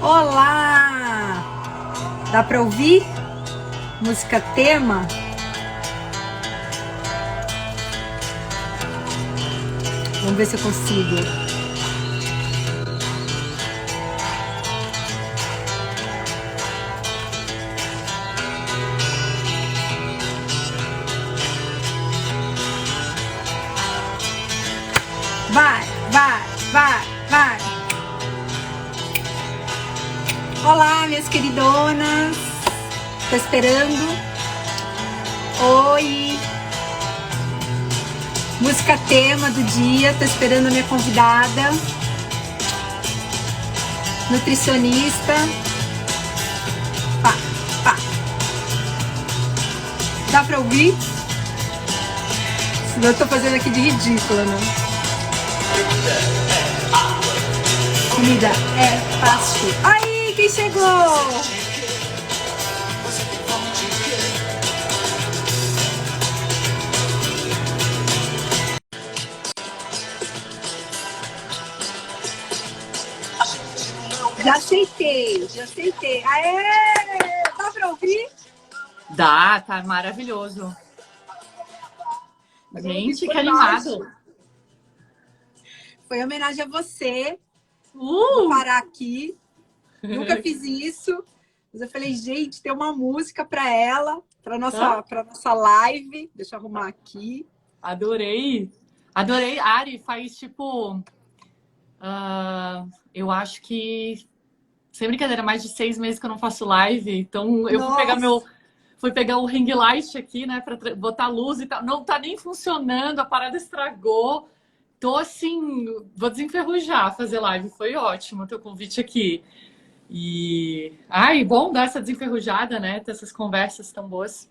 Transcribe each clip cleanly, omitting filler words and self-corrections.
Olá! Dá pra ouvir? Música tema? Vamos ver se eu consigo. Vai, vai, vai, vai! Olá, minhas queridonas! Tô esperando. Oi! Música tema do dia, tô esperando a minha convidada. Nutricionista. Pá, pá. Dá pra ouvir? Senão eu tô fazendo aqui de ridícula, né? Comida é fácil. Aí, quem chegou? Já aceitei, já aceitei. Aê! Dá pra ouvir? Dá, tá maravilhoso. Gente, que animado. Foi homenagem a você. Vou parar aqui. Nunca fiz isso. Mas eu falei, gente, tem uma música para ela, para nossa live. Deixa eu arrumar aqui. Adorei. Adorei. Ari, faz tipo... eu acho que... Sem brincadeira, mais de 6 meses que eu não faço live. Então eu fui pegar o ring light aqui, né? Para botar luz e tal. Não tá nem funcionando, a parada estragou. Tô assim, vou desenferrujar fazer live. Foi ótimo o teu convite aqui. E... Ai, bom dar essa desenferrujada, né? Ter essas conversas tão boas.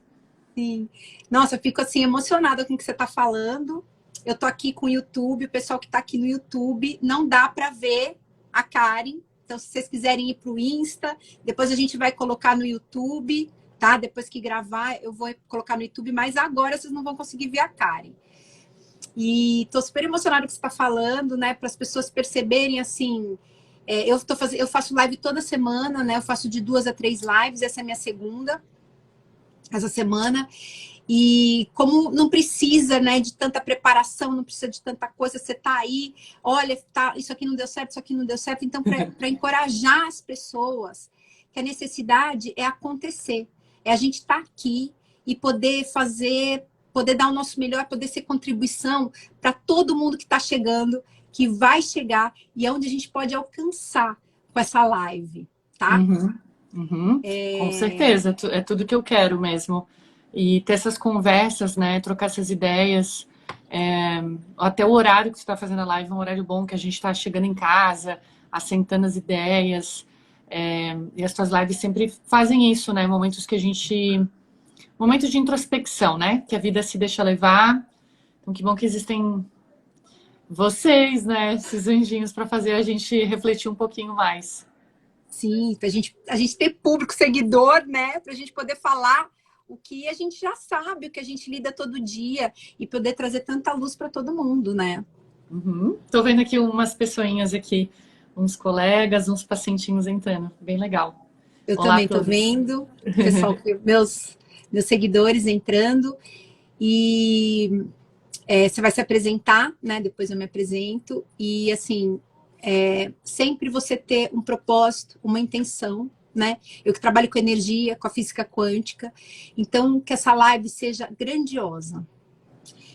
Sim. Nossa, eu fico assim emocionada com o que você tá falando. Eu tô aqui com o YouTube, o pessoal que tá aqui no YouTube, não dá para ver a Karen. Então, se vocês quiserem ir pro Insta, depois a gente vai colocar no YouTube, tá? Depois que gravar, eu vou colocar no YouTube, mas agora vocês não vão conseguir ver a Karen. E tô super emocionada com o que você tá falando, né? Para as pessoas perceberem, assim... eu faço live toda semana, né? Eu faço de 2 a 3 lives, essa é a minha segunda, essa semana. E como não precisa, né, de tanta preparação, não precisa de tanta coisa, você tá aí, olha, tá, isso aqui não deu certo, isso aqui não deu certo. Então, para encorajar as pessoas, que a necessidade é acontecer. É a gente estar aqui e poder fazer, poder dar o nosso melhor, poder ser contribuição para todo mundo que está chegando, que vai chegar e é onde a gente pode alcançar com essa live, tá? Com certeza, é tudo que eu quero mesmo. E ter essas conversas, né? Trocar essas ideias. Até o horário que você está fazendo a live é um horário bom, que a gente está chegando em casa, assentando as ideias. E as suas lives sempre fazem isso, né? Momentos que a gente... Momentos de introspecção, né? Que a vida se deixa levar. Então, que bom que existem vocês, né? Esses anjinhos para fazer a gente refletir um pouquinho mais. Sim, pra gente ter público, seguidor, né? Pra gente poder falar o que a gente já sabe, o que a gente lida todo dia e poder trazer tanta luz para todo mundo, né? Tô vendo aqui umas pessoinhas aqui, uns colegas, uns pacientinhos entrando. Bem legal. Eu Olá também a tô todos. vendo, pessoal, meus seguidores entrando. E você vai se apresentar, né? Depois eu me apresento. E assim, sempre você ter um propósito, uma intenção, né? Eu que trabalho com energia, com a física quântica. Então, que essa live seja grandiosa.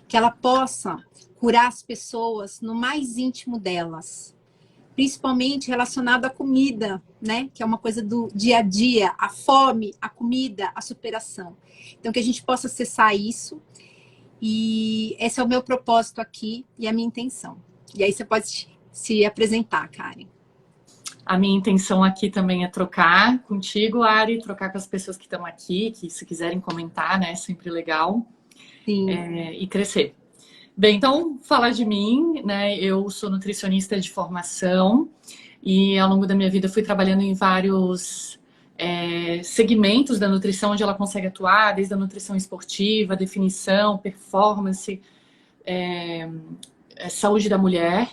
Que ela possa curar as pessoas no mais íntimo delas. Principalmente relacionado à comida, né? Que é uma coisa do dia a dia, a fome, a comida, a superação. Então, que a gente possa acessar isso. E esse é o meu propósito aqui e a minha intenção. E aí você pode se apresentar, Karen. A minha intenção aqui também é trocar contigo, Ari, trocar com as pessoas que estão aqui, que se quiserem comentar, né? Sempre legal. Sim. E crescer. Bem, então, falar de mim, né? Eu sou nutricionista de formação e ao longo da minha vida fui trabalhando em vários segmentos da nutrição onde ela consegue atuar, desde a nutrição esportiva, definição, performance, saúde da mulher.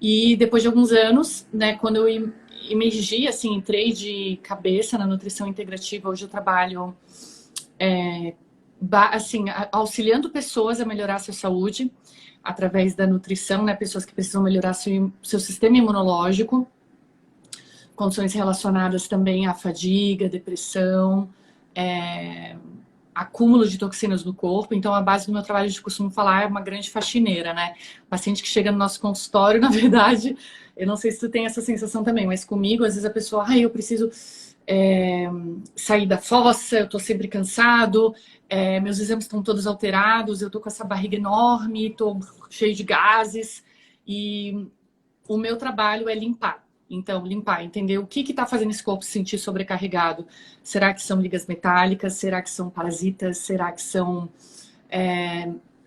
E depois de alguns anos, né, quando eu emergi, assim, entrei de cabeça na nutrição integrativa. Hoje eu trabalho, assim, auxiliando pessoas a melhorar a sua saúde através da nutrição, né? Pessoas que precisam melhorar seu sistema imunológico, condições relacionadas também à fadiga, depressão, acúmulo de toxinas no corpo. Então, a base do meu trabalho, a gente costuma falar, é uma grande faxineira, né? O paciente que chega no nosso consultório, na verdade, eu não sei se tu tem essa sensação também, mas comigo, às vezes a pessoa, eu preciso sair da fossa, eu tô sempre cansado, meus exames estão todos alterados, eu tô com essa barriga enorme, tô cheio de gases, e o meu trabalho é limpar. Então, limpar, entender o que está fazendo esse corpo se sentir sobrecarregado. Será que são ligas metálicas? Será que são parasitas? Será que são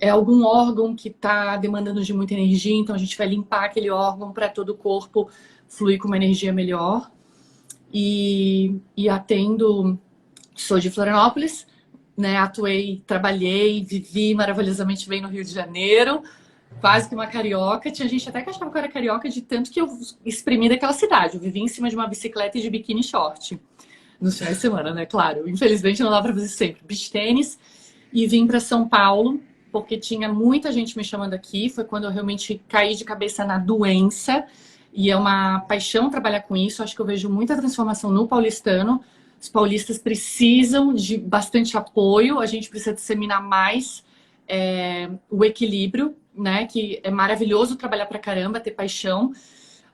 algum órgão que está demandando de muita energia? Então, a gente vai limpar aquele órgão para todo o corpo fluir com uma energia melhor. E atendo, sou de Florianópolis, né? Atuei, trabalhei, vivi maravilhosamente bem no Rio de Janeiro. Quase que uma carioca. Tinha gente até que achava que eu era carioca de tanto que eu exprimi daquela cidade. Eu vivi em cima de uma bicicleta e de biquíni short. Nos finais de semana, né? Claro. Infelizmente não dá pra fazer sempre. Beach tênis. E vim para São Paulo, porque tinha muita gente me chamando aqui. Foi quando eu realmente caí de cabeça na doença. E é uma paixão trabalhar com isso. Acho que eu vejo muita transformação no paulistano. Os paulistas precisam de bastante apoio. A gente precisa disseminar mais o equilíbrio, né? Que é maravilhoso trabalhar pra caramba, ter paixão,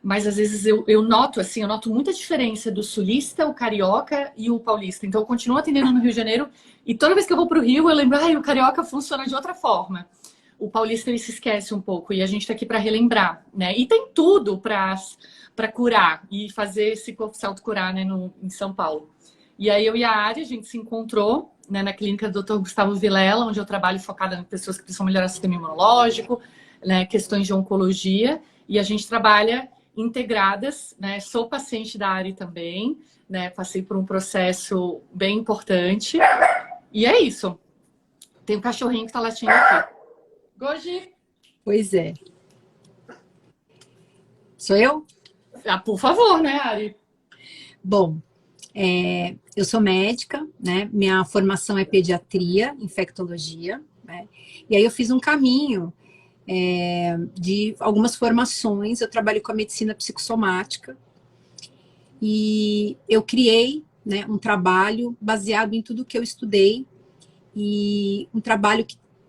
mas às vezes eu noto assim, eu noto muita diferença do sulista, o carioca e o paulista. Então eu continuo atendendo no Rio de Janeiro e toda vez que eu vou pro Rio eu lembro, o carioca funciona de outra forma. O paulista ele se esquece um pouco e a gente tá aqui para relembrar, né? E tem tudo para curar e fazer esse corpo se autocurar, né, em São Paulo. E aí eu e a Ari, a gente se encontrou, né, na clínica do Dr. Gustavo Vilela, onde eu trabalho focada em pessoas que precisam melhorar o sistema imunológico, né, questões de oncologia, e a gente trabalha integradas, né? Sou paciente da Ari também, né? Passei por um processo bem importante. E é isso. Tem um cachorrinho que tá latindo aqui. Goji! Pois é. Sou eu? Por favor, né, Ari? Bom, eu sou médica, né? Minha formação é pediatria, infectologia, né? E aí eu fiz um caminho de algumas formações. Eu trabalho com a medicina psicossomática e eu criei, né, um trabalho baseado em tudo que eu estudei e um trabalho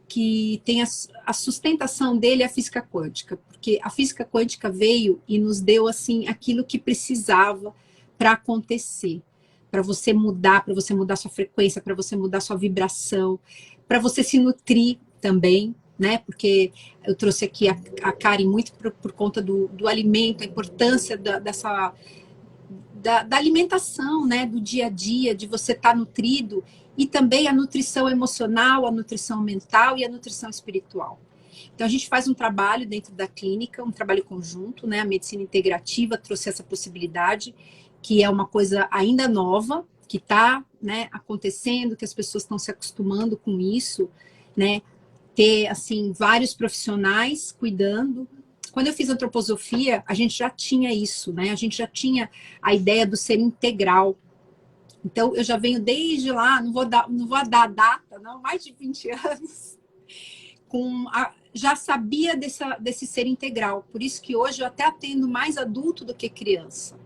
que tem a sustentação dele é a física quântica, porque a física quântica veio e nos deu assim aquilo que precisava para acontecer, para você mudar sua frequência, para você mudar sua vibração, para você se nutrir também, né? Porque eu trouxe aqui a Karen muito por conta do alimento, a importância da alimentação, né? Do dia a dia, de você estar nutrido, e também a nutrição emocional, a nutrição mental e a nutrição espiritual. Então a gente faz um trabalho dentro da clínica, um trabalho conjunto, né? A medicina integrativa trouxe essa possibilidade, que é uma coisa ainda nova, que está, né, acontecendo, que as pessoas estão se acostumando com isso, né? Ter, assim, vários profissionais cuidando. Quando eu fiz antroposofia, a gente já tinha isso, né? A gente já tinha a ideia do ser integral. Então, eu já venho desde lá, não vou dar data, não, mais de 20 anos, já sabia desse ser integral. Por isso que hoje eu até atendo mais adulto do que criança.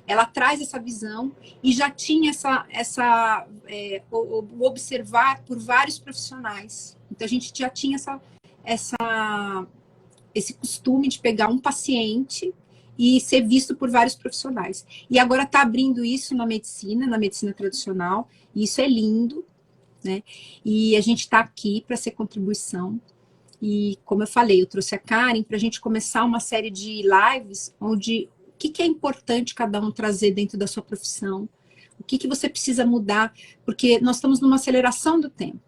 Ela traz essa visão e já tinha o observar por vários profissionais. Então, a gente já tinha esse costume de pegar um paciente e ser visto por vários profissionais. E agora está abrindo isso na medicina tradicional, e isso é lindo, né? E a gente está aqui para ser contribuição. E, como eu falei, eu trouxe a Karen para a gente começar uma série de lives onde o que é importante cada um trazer dentro da sua profissão, o que você precisa mudar, porque nós estamos numa aceleração do tempo.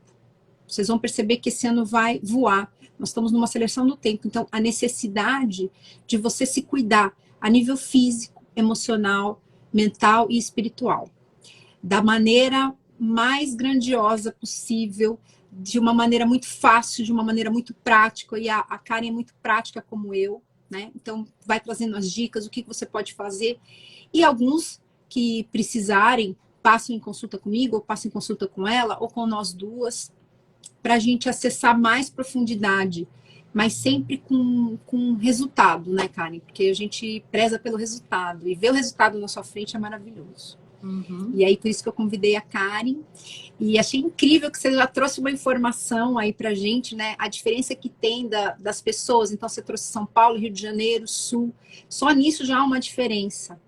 Vocês vão perceber que esse ano vai voar. Nós estamos numa aceleração do tempo. Então, a necessidade de você se cuidar a nível físico, emocional, mental e espiritual, da maneira mais grandiosa possível, de uma maneira muito fácil, de uma maneira muito prática. E a Karen é muito prática como eu, né? Então, vai trazendo as dicas, o que você pode fazer. E alguns que precisarem, passam em consulta comigo, ou passam em consulta com ela, ou com nós duas, para a gente acessar mais profundidade, mas sempre com resultado, né, Karen? Porque a gente preza pelo resultado, e ver o resultado na sua frente é maravilhoso. Uhum. E aí, por isso que eu convidei a Karen, e achei incrível que você já trouxe uma informação aí pra gente, né? A diferença que tem das pessoas. Então, você trouxe São Paulo, Rio de Janeiro, Sul. Só nisso já há uma diferença.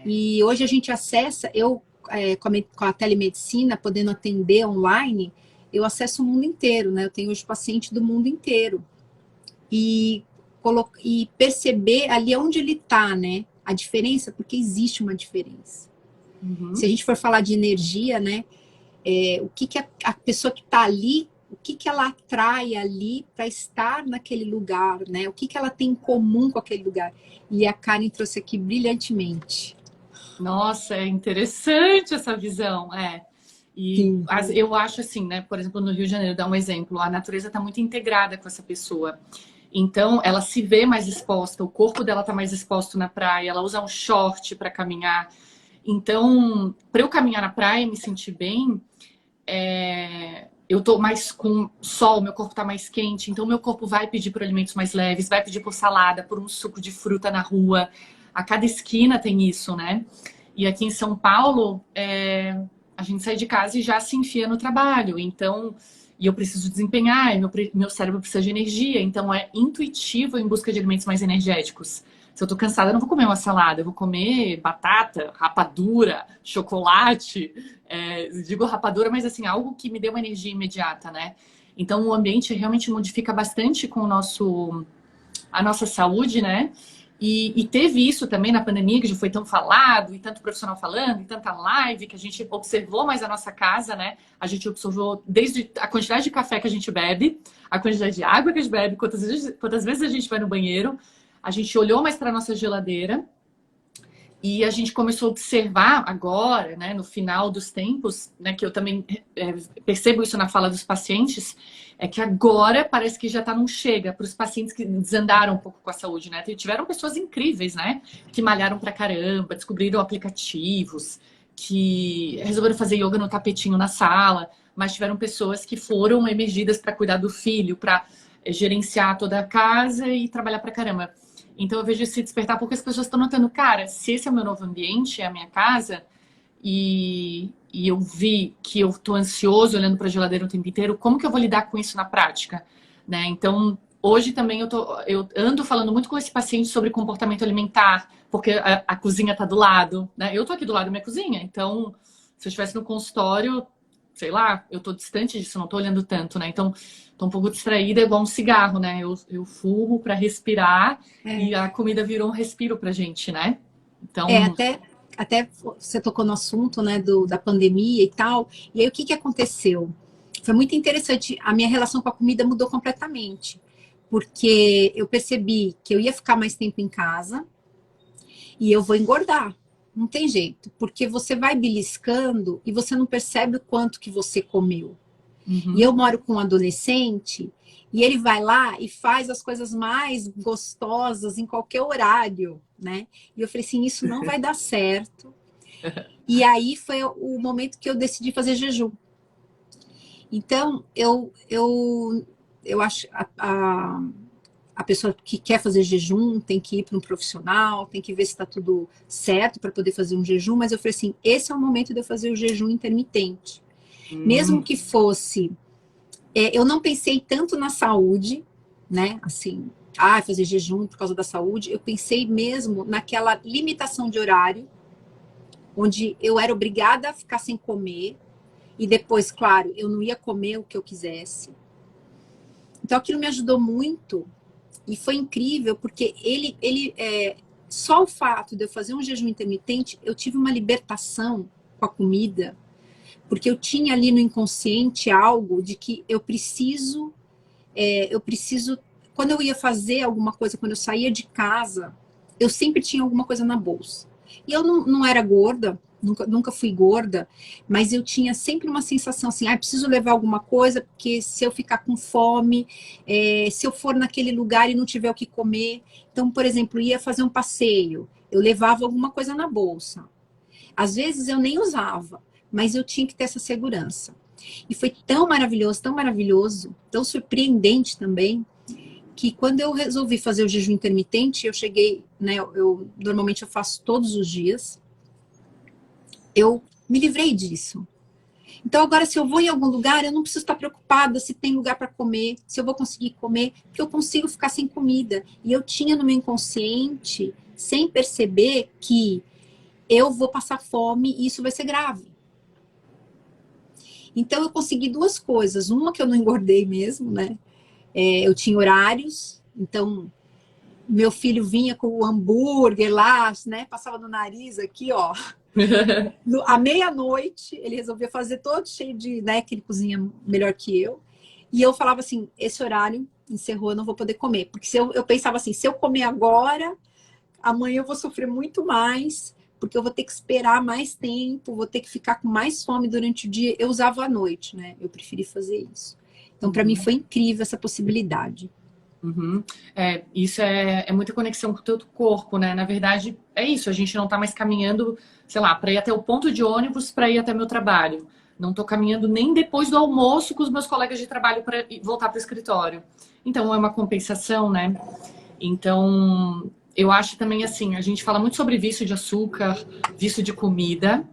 E hoje a gente acessa, com a telemedicina, podendo atender online, eu acesso o mundo inteiro, né? Eu tenho hoje paciente do mundo inteiro. E perceber ali onde ele está, né? A diferença, porque existe uma diferença. Uhum. Se a gente for falar de energia, né? O que a pessoa que está ali, o que ela atrai ali para estar naquele lugar, né? O que ela tem em comum com aquele lugar. E a Karen trouxe aqui brilhantemente. Nossa, é interessante essa visão, E eu acho assim, né? Por exemplo, no Rio de Janeiro, dá um exemplo, a natureza está muito integrada com essa pessoa. Então, ela se vê mais exposta, o corpo dela está mais exposto na praia, ela usa um short para caminhar. Então, para eu caminhar na praia e me sentir bem, eu tô mais com sol, meu corpo tá mais quente, então meu corpo vai pedir por alimentos mais leves, vai pedir por salada, por um suco de fruta na rua. A cada esquina tem isso, né? E aqui em São Paulo, a gente sai de casa e já se enfia no trabalho. Então, e eu preciso desempenhar, meu cérebro precisa de energia. Então, é intuitivo em busca de alimentos mais energéticos. Se eu tô cansada, eu não vou comer uma salada, eu vou comer batata, rapadura, chocolate. Digo rapadura, mas assim, algo que me dê uma energia imediata, né? Então, o ambiente realmente modifica bastante com a nossa saúde, né? E teve isso também na pandemia, que já foi tão falado, e tanto profissional falando, e tanta live, que a gente observou mais a nossa casa, né? A gente observou desde a quantidade de café que a gente bebe, a quantidade de água que a gente bebe, quantas vezes a gente vai no banheiro. A gente olhou mais para a nossa geladeira e a gente começou a observar agora, né, no final dos tempos, né, que eu também percebo isso na fala dos pacientes, é que agora parece que já não chega para os pacientes que desandaram um pouco com a saúde, né? Tiveram pessoas incríveis, né, que malharam pra caramba, descobriram aplicativos, que resolveram fazer yoga no tapetinho na sala, mas tiveram pessoas que foram emergidas para cuidar do filho, para gerenciar toda a casa e trabalhar pra caramba. Então eu vejo esse despertar porque as pessoas estão notando, cara, se esse é o meu novo ambiente, é a minha casa, e eu vi que eu tô ansioso olhando para a geladeira o tempo inteiro, como que eu vou lidar com isso na prática? Né? Então, hoje também eu ando falando muito com esse paciente sobre comportamento alimentar, porque a cozinha tá do lado, né? Eu tô aqui do lado da minha cozinha, então se eu estivesse no consultório, sei lá, eu tô distante disso, não tô olhando tanto, né? Então, tô um pouco distraída, é igual um cigarro, né? Eu fumo para respirar e a comida virou um respiro pra gente, né? Então... Até você tocou no assunto, né, da pandemia e tal. E aí, o que aconteceu? Foi muito interessante. A minha relação com a comida mudou completamente. Porque eu percebi que eu ia ficar mais tempo em casa e eu vou engordar. Não tem jeito. Porque você vai beliscando e você não percebe o quanto que você comeu. Uhum. E eu moro com um adolescente e ele vai lá e faz as coisas mais gostosas em qualquer horário, né? E eu falei assim, isso não vai dar certo. E aí foi o momento que eu decidi fazer jejum. Então, eu acho a pessoa que quer fazer jejum tem que ir para um profissional, tem que ver se está tudo certo para poder fazer um jejum, mas eu falei assim, esse é o momento de eu fazer o jejum intermitente. Mesmo que fosse... eu não pensei tanto na saúde, né? Assim, fazer jejum por causa da saúde. Eu pensei mesmo naquela limitação de horário, onde eu era obrigada a ficar sem comer. E depois, claro, eu não ia comer o que eu quisesse. Então, aquilo me ajudou muito. E foi incrível, porque só o fato de eu fazer um jejum intermitente, eu tive uma libertação com a comida, porque eu tinha ali no inconsciente algo de que eu preciso, quando eu ia fazer alguma coisa, quando eu saía de casa, eu sempre tinha alguma coisa na bolsa. E eu não era gorda, nunca fui gorda, mas eu tinha sempre uma sensação assim, preciso levar alguma coisa, porque se eu ficar com fome, se eu for naquele lugar e não tiver o que comer. Então, por exemplo, ia fazer um passeio, eu levava alguma coisa na bolsa. Às vezes eu nem usava, mas eu tinha que ter essa segurança. E foi tão maravilhoso, tão surpreendente também, que quando eu resolvi fazer o jejum intermitente, eu cheguei, né, normalmente eu faço todos os dias, eu me livrei disso. Então agora se eu vou em algum lugar, eu não preciso estar preocupada se tem lugar para comer, se eu vou conseguir comer, porque eu consigo ficar sem comida. E eu tinha no meu inconsciente, sem perceber, que eu vou passar fome e isso vai ser grave. Então eu consegui duas coisas. Uma, que eu não engordei mesmo, né? Eu tinha horários, então meu filho vinha com o hambúrguer lá, né? Passava no nariz aqui, ó. À meia-noite, ele resolvia fazer todo cheio de, né? Que ele cozinha melhor que eu. E eu falava assim, esse horário encerrou, eu não vou poder comer. Porque eu pensava assim, se eu comer agora, amanhã eu vou sofrer muito mais, porque eu vou ter que esperar mais tempo, vou ter que ficar com mais fome durante o dia. Eu usava à noite, né? Eu preferi fazer isso. Então, para mim, foi incrível essa possibilidade. Uhum. Isso é muita conexão com o teu corpo, né? Na verdade, é isso. A gente não tá mais caminhando, sei lá, para ir até o ponto de ônibus para ir até meu trabalho. Não tô caminhando nem depois do almoço com os meus colegas de trabalho para voltar para o escritório. Então, é uma compensação, né? Então, eu acho também assim, a gente fala muito sobre vício de açúcar, vício de comida,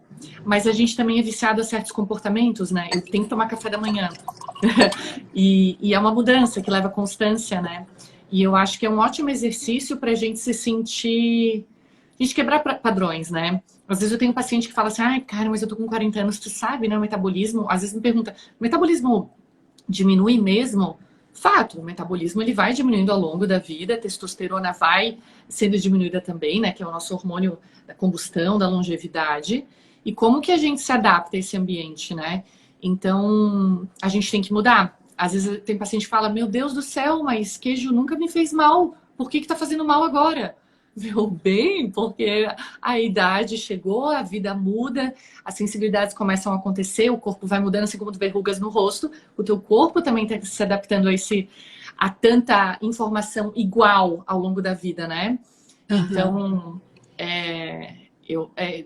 mas a gente também é viciado a certos comportamentos, né? Eu tenho que tomar café da manhã. E é uma mudança que leva constância, né? E eu acho que é um ótimo exercício para a gente se sentir... A gente quebrar padrões, né? Às vezes eu tenho um paciente que fala assim, ai, cara, mas eu tô com 40 anos, tu sabe, né? O metabolismo... Às vezes me pergunta, o metabolismo diminui mesmo? Fato, o metabolismo ele vai diminuindo ao longo da vida, a testosterona vai sendo diminuída também, né? Que é o nosso hormônio da combustão, da longevidade. E como que a gente se adapta a esse ambiente, né? Então, a gente tem que mudar. Às vezes tem paciente que fala, meu Deus do céu, mas queijo nunca me fez mal. Por que tá fazendo mal agora? Meu bem, porque a idade chegou, a vida muda, as sensibilidades começam a acontecer, o corpo vai mudando, assim como tu verrugas no rosto, o teu corpo também está se adaptando a tanta informação igual ao longo da vida, né? Uhum. Então,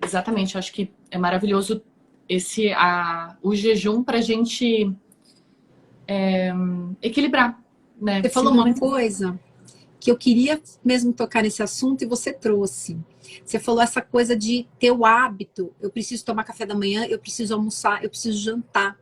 exatamente, eu acho que é maravilhoso o jejum para a gente equilibrar, né? Você falou uma coisa que eu queria mesmo tocar nesse assunto e você trouxe. Você falou essa coisa de ter o hábito, eu preciso tomar café da manhã, eu preciso almoçar, eu preciso jantar.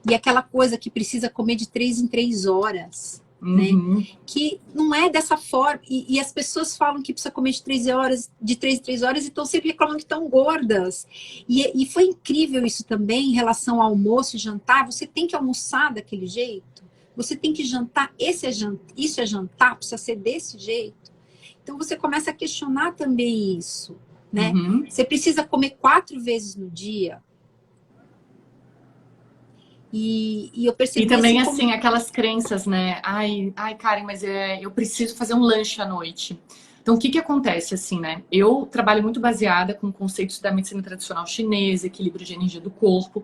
E aquela coisa que precisa comer de 3 em 3 horas, uhum. né? Que não é dessa forma. E as pessoas falam que precisa comer de 3 em 3 horas e estão sempre reclamando que estão gordas. E foi incrível isso também em relação ao almoço e jantar. Você tem que almoçar daquele jeito. Você tem que jantar, isso é jantar, precisa ser desse jeito. Então você começa a questionar também isso, né? Uhum. Você precisa comer 4 vezes no dia. E eu percebi... E também, assim, aquelas crenças, né? Ai, Karen, mas eu preciso fazer um lanche à noite. Então, o que acontece, assim, né? Eu trabalho muito baseada com conceitos da medicina tradicional chinesa, equilíbrio de energia do corpo,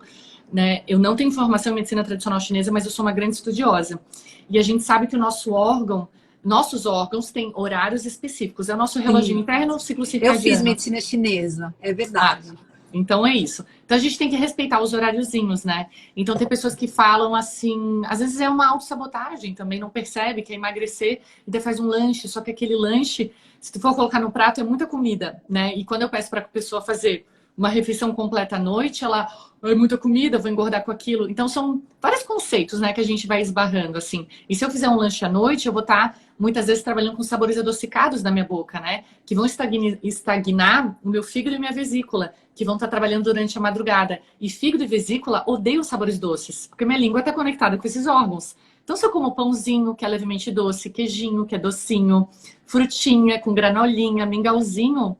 né? Eu não tenho formação em medicina tradicional chinesa, mas eu sou uma grande estudiosa. E a gente sabe que nossos órgãos têm horários específicos. É o nosso reloginho interno, o ciclo circadiano. Eu fiz medicina chinesa, é verdade. Então é isso. Então a gente tem que respeitar os horáriozinhos, né? Então tem pessoas que falam assim, às vezes é uma autossabotagem também, não percebe que é emagrecer e daí faz um lanche, só que aquele lanche, se tu for colocar no prato, é muita comida, né? E quando eu peço para a pessoa fazer uma refeição completa à noite, ela, é muita comida, vou engordar com aquilo. Então são vários conceitos, né, que a gente vai esbarrando, assim. E se eu fizer um lanche à noite, eu vou estar, muitas vezes, trabalhando com sabores adocicados na minha boca, né? Que vão estagnar o meu fígado e minha vesícula, que vão estar trabalhando durante a madrugada. E fígado e vesícula odeiam sabores doces, porque minha língua está conectada com esses órgãos. Então, se eu como pãozinho, que é levemente doce, queijinho, que é docinho, frutinha com granolinha, mingauzinho,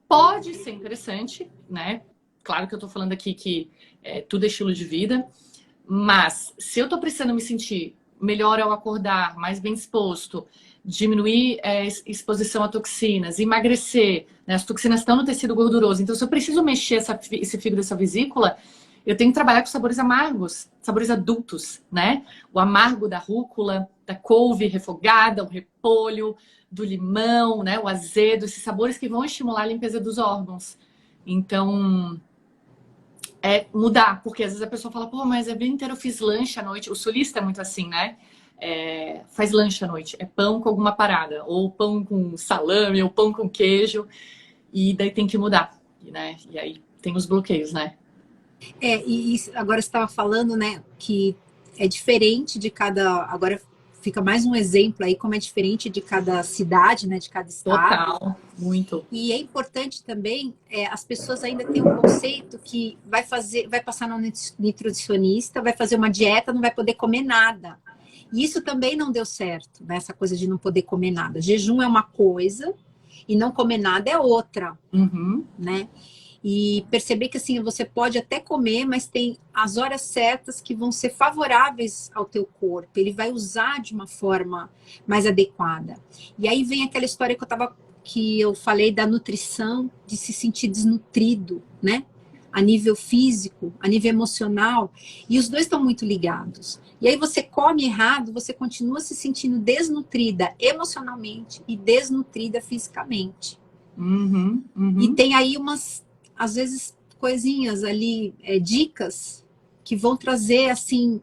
pode ser interessante, né? Claro que eu tô falando aqui que tudo é estilo de vida, mas se eu tô precisando me sentir melhor ao acordar, mais bem disposto, diminuir exposição a toxinas, emagrecer, né? As toxinas estão no tecido gorduroso. Então, se eu preciso mexer esse fígado, essa vesícula, eu tenho que trabalhar com sabores amargos, sabores adultos, né? O amargo da rúcula, da couve refogada, o repolho, do limão, né? O azedo, esses sabores que vão estimular a limpeza dos órgãos. Então, mudar, porque às vezes a pessoa fala, pô, mas a vida inteira eu fiz lanche à noite. O sulista é muito assim, né? Faz lanche à noite, é pão com alguma parada, ou pão com salame, ou pão com queijo, e daí tem que mudar, né? E aí tem os bloqueios, né? E agora você estava falando, né, que é diferente de cada... Agora fica mais um exemplo aí, como é diferente de cada cidade, né, de cada estado. Total, muito. E é importante também, as pessoas ainda têm um conceito que vai passar no nutricionista, vai fazer uma dieta, não vai poder comer nada. E isso também não deu certo, né, essa coisa de não poder comer nada. Jejum é uma coisa e não comer nada é outra, né? E perceber que assim, você pode até comer, mas tem as horas certas que vão ser favoráveis ao teu corpo. Ele vai usar de uma forma mais adequada. E aí vem aquela história que eu falei da nutrição, de se sentir desnutrido, né? A nível físico, a nível emocional. E os dois estão muito ligados. E aí você come errado, você continua se sentindo desnutrida emocionalmente e desnutrida fisicamente. E tem aí às vezes, coisinhas ali, dicas, que vão trazer, assim,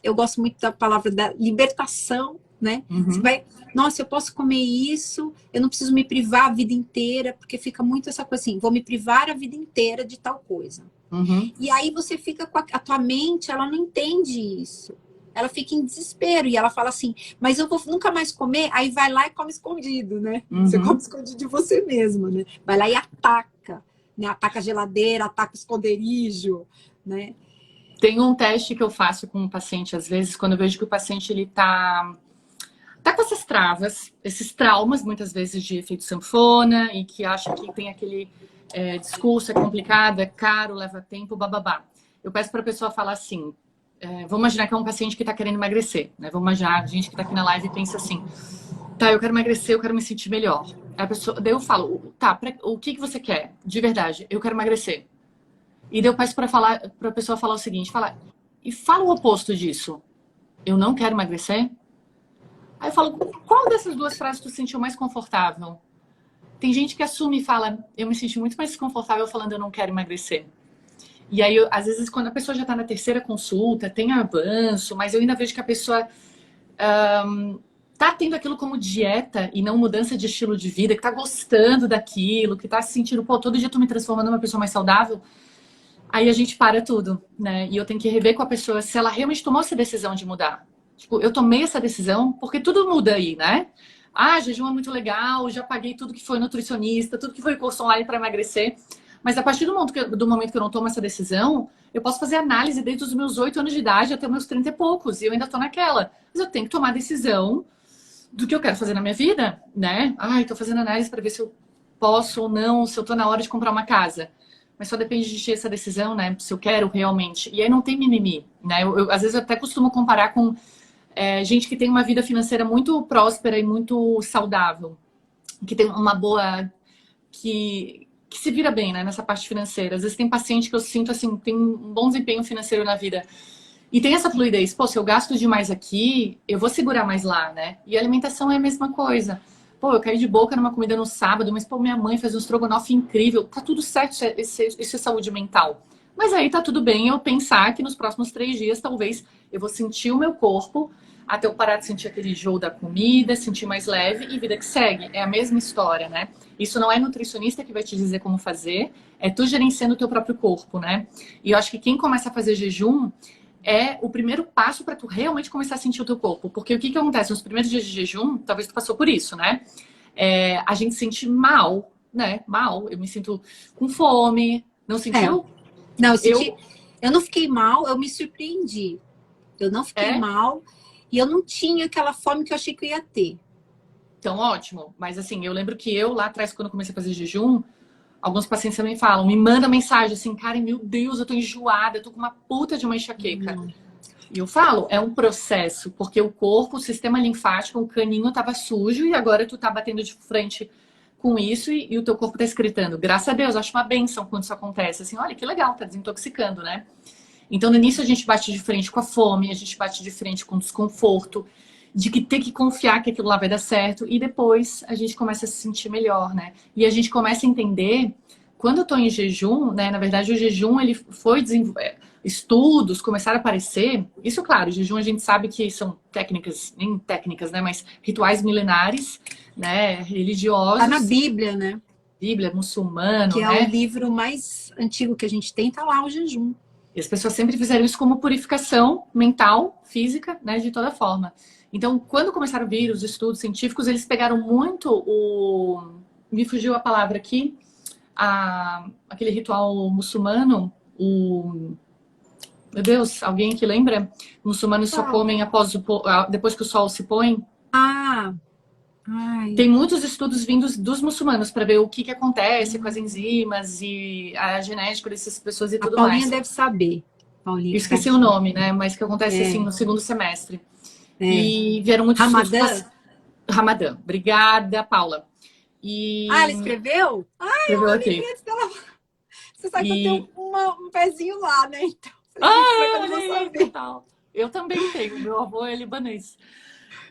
eu gosto muito da palavra da libertação, né? Você vai, nossa, eu posso comer isso, eu não preciso me privar a vida inteira, porque fica muito essa coisa assim, vou me privar a vida inteira de tal coisa. E aí você fica com a tua mente, ela não entende isso. Ela fica em desespero e ela fala assim, mas eu vou nunca mais comer, aí vai lá e come escondido, né? Você come escondido de você mesmo, né? Vai lá e ataca. Né? Ataca a geladeira, ataca o esconderijo, né? Tem um teste que eu faço com o paciente, às vezes, quando eu vejo que o paciente ele tá com essas travas, esses traumas, muitas vezes, de efeito sanfona, e que acha que tem aquele discurso, é complicado, é caro, leva tempo, bababá. Eu peço para a pessoa falar assim, vamos imaginar que é um paciente que está querendo emagrecer, né? Vamos imaginar, a gente que está aqui na live e pensa assim, tá, eu quero emagrecer, eu quero me sentir melhor. Daí eu falo, tá, o que você quer? De verdade, eu quero emagrecer. E daí eu peço para a pessoa falar o seguinte, fala o oposto disso. Eu não quero emagrecer? Aí eu falo, qual dessas duas frases tu se sentiu mais confortável? Tem gente que assume e fala, eu me senti muito mais desconfortável falando eu não quero emagrecer. E aí, às vezes, quando a pessoa já está na terceira consulta, tem avanço, mas eu ainda vejo que a pessoa tá tendo aquilo como dieta e não mudança de estilo de vida, que tá gostando daquilo, que tá se sentindo, pô, todo dia eu tô me transformando numa pessoa mais saudável, aí a gente para tudo, né? E eu tenho que rever com a pessoa se ela realmente tomou essa decisão de mudar. Tipo, eu tomei essa decisão porque tudo muda aí, né? Ah, jejum é muito legal, já paguei tudo que foi nutricionista, tudo que foi curso online para emagrecer. Mas a partir do momento que eu não tomo essa decisão, eu posso fazer análise desde os meus 8 anos de idade até os meus 30 e poucos. E eu ainda tô naquela. Mas eu tenho que tomar a decisão do que eu quero fazer na minha vida, né? Ai, tô fazendo análise para ver se eu posso ou não, se eu tô na hora de comprar uma casa. Mas só depende de ter essa decisão, né? Se eu quero realmente. E aí não tem mimimi, né? Às vezes eu até costumo comparar com gente que tem uma vida financeira muito próspera e muito saudável. Que tem uma boa... Que se vira bem, né? Nessa parte financeira. Às vezes tem paciente que eu sinto, assim, tem um bom desempenho financeiro na vida. E tem essa fluidez. Pô, se eu gasto demais aqui, eu vou segurar mais lá, né? E a alimentação é a mesma coisa. Pô, eu caí de boca numa comida no sábado, mas, pô, minha mãe fez um estrogonofe incrível. Tá tudo certo, isso é saúde mental. Mas aí tá tudo bem eu pensar que nos próximos 3 dias, talvez, eu vou sentir o meu corpo até eu parar de sentir aquele enjoo da comida, sentir mais leve e vida que segue. É a mesma história, né? Isso não é nutricionista que vai te dizer como fazer, é tu gerenciando o teu próprio corpo, né? E eu acho que quem começa a fazer jejum é o primeiro passo para tu realmente começar a sentir o teu corpo. Porque o que acontece? Nos primeiros dias de jejum, talvez tu passou por isso, né? A gente se sente mal, né? Mal. Eu me sinto com fome. Não sentiu? Não, eu não fiquei mal, eu me surpreendi. Eu não fiquei mal e eu não tinha aquela fome que eu achei que eu ia ter. Então, ótimo. Mas assim, eu lembro que eu lá atrás, quando eu comecei a fazer jejum, alguns pacientes também falam, me manda mensagem assim, Karen, meu Deus, eu tô enjoada, eu tô com uma puta de uma enxaqueca. E eu falo, é um processo, porque o corpo, o sistema linfático, o caninho estava sujo e agora tu tá batendo de frente com isso e o teu corpo tá excretando. Graças a Deus, acho uma bênção quando isso acontece. Assim, olha que legal, tá desintoxicando, né? Então, no início, a gente bate de frente com a fome, a gente bate de frente com o desconforto, de que ter que confiar que aquilo lá vai dar certo, e depois a gente começa a se sentir melhor, né? E a gente começa a entender, quando eu tô em jejum, né? Na verdade, o jejum, ele foi estudos começaram a aparecer. Isso, claro, o jejum a gente sabe que são técnicas, nem técnicas, né? Mas rituais milenares, né? Religiosos. Tá na Bíblia, né? Bíblia, muçulmano, que é né? o livro mais antigo que a gente tem, tá lá o jejum. E as pessoas sempre fizeram isso como purificação mental, física, né, de toda forma. Então, quando começaram a vir os estudos científicos, eles pegaram muito o... Me fugiu a palavra aqui. Aquele ritual muçulmano, Meu Deus, alguém que lembra? Muçulmanos só comem depois que o sol se põe. Ai. Tem muitos estudos vindos dos muçulmanos para ver o que acontece com as enzimas e a genética dessas pessoas e tudo mais. A Paulinha deve saber. Eu esqueci o nome, né? Mas que acontece assim no segundo semestre. E vieram muitos estudos. Ramadã. Obrigada, Paula. Ela escreveu? Escreveu aqui. Você sabe que eu tenho um pezinho lá, né? Então, eu também tenho. Meu avô é libanês.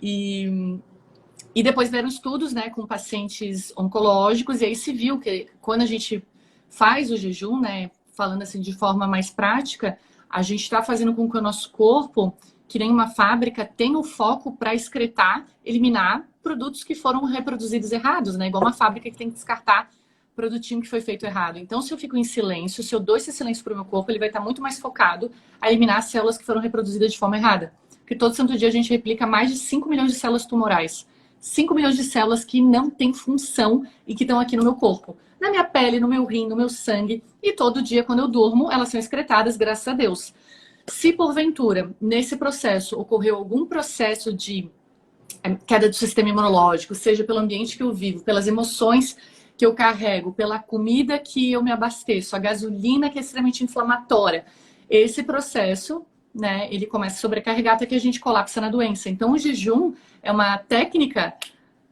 E depois vieram estudos, né, com pacientes oncológicos, e aí se viu que quando a gente faz o jejum, né, falando assim de forma mais prática, a gente está fazendo com que o nosso corpo, que nem uma fábrica, tenha o foco para excretar, eliminar produtos que foram reproduzidos errados, né, igual uma fábrica que tem que descartar produtinho que foi feito errado. Então, se eu fico em silêncio, se eu dou esse silêncio para o meu corpo, ele vai estar muito mais focado a eliminar as células que foram reproduzidas de forma errada. Porque todo santo dia a gente replica mais de 5 milhões de células tumorais. 5 milhões de células que não têm função e que estão aqui no meu corpo. Na minha pele, no meu rim, no meu sangue. E todo dia, quando eu durmo, elas são excretadas, graças a Deus. Se, porventura, nesse processo, ocorreu algum processo de queda do sistema imunológico, seja pelo ambiente que eu vivo, pelas emoções que eu carrego, pela comida que eu me abasteço, a gasolina que é extremamente inflamatória, esse processo, né, ele começa a sobrecarregar até que a gente colapsa na doença. Então, o jejum é uma técnica,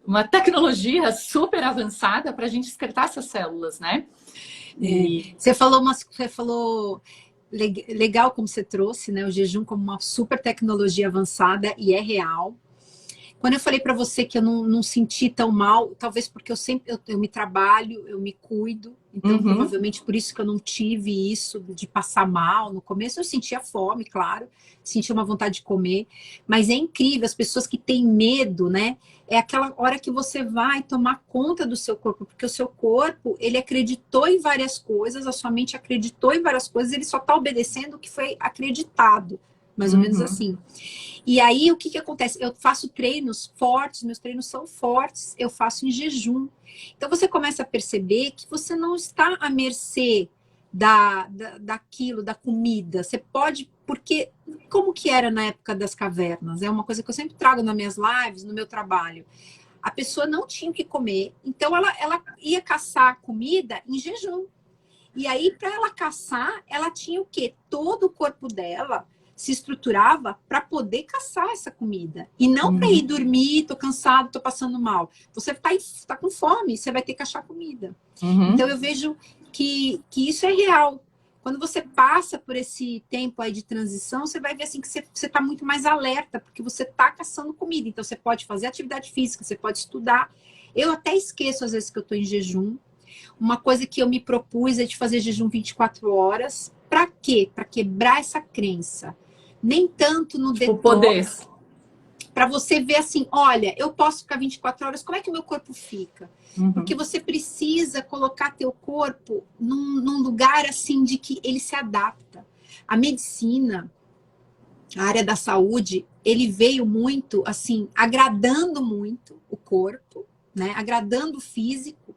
uma tecnologia super avançada para a gente excretar essas células, né? Você falou legal como você trouxe, né, o jejum como uma super tecnologia avançada, e é real. Quando eu falei para você que eu não senti tão mal, talvez porque eu me trabalho, eu me cuido, então provavelmente por isso que eu não tive isso de passar mal. No começo eu sentia fome, claro, sentia uma vontade de comer, mas é incrível, as pessoas que têm medo, né? É aquela hora que você vai tomar conta do seu corpo, porque o seu corpo, ele acreditou em várias coisas, a sua mente acreditou em várias coisas, ele só está obedecendo o que foi acreditado, mais ou menos assim. E aí, o que acontece? Eu faço treinos fortes, meus treinos são fortes, eu faço em jejum. Então, você começa a perceber que você não está à mercê daquilo, da comida. Você pode, porque como que era na época das cavernas? É uma coisa que eu sempre trago nas minhas lives, no meu trabalho. A pessoa não tinha o que comer, então ela ia caçar comida em jejum. E aí, para ela caçar, ela tinha o quê? Todo o corpo dela se estruturava para poder caçar essa comida. E não para ir dormir, tô cansado, tô passando mal. Você tá com fome, você vai ter que achar comida. Então eu vejo que isso é real. Quando você passa por esse tempo aí de transição, você vai ver assim que você tá muito mais alerta, porque você tá caçando comida. Então você pode fazer atividade física, você pode estudar. Eu até esqueço às vezes que eu tô em jejum. Uma coisa que eu me propus é de fazer jejum 24 horas. Para quê? Para quebrar essa crença. Nem tanto no detox, para você ver assim, olha, eu posso ficar 24 horas, como é que o meu corpo fica? Porque você precisa colocar teu corpo num lugar assim de que ele se adapta. A medicina, a área da saúde, ele veio muito assim, agradando muito o corpo, né? Agradando o físico,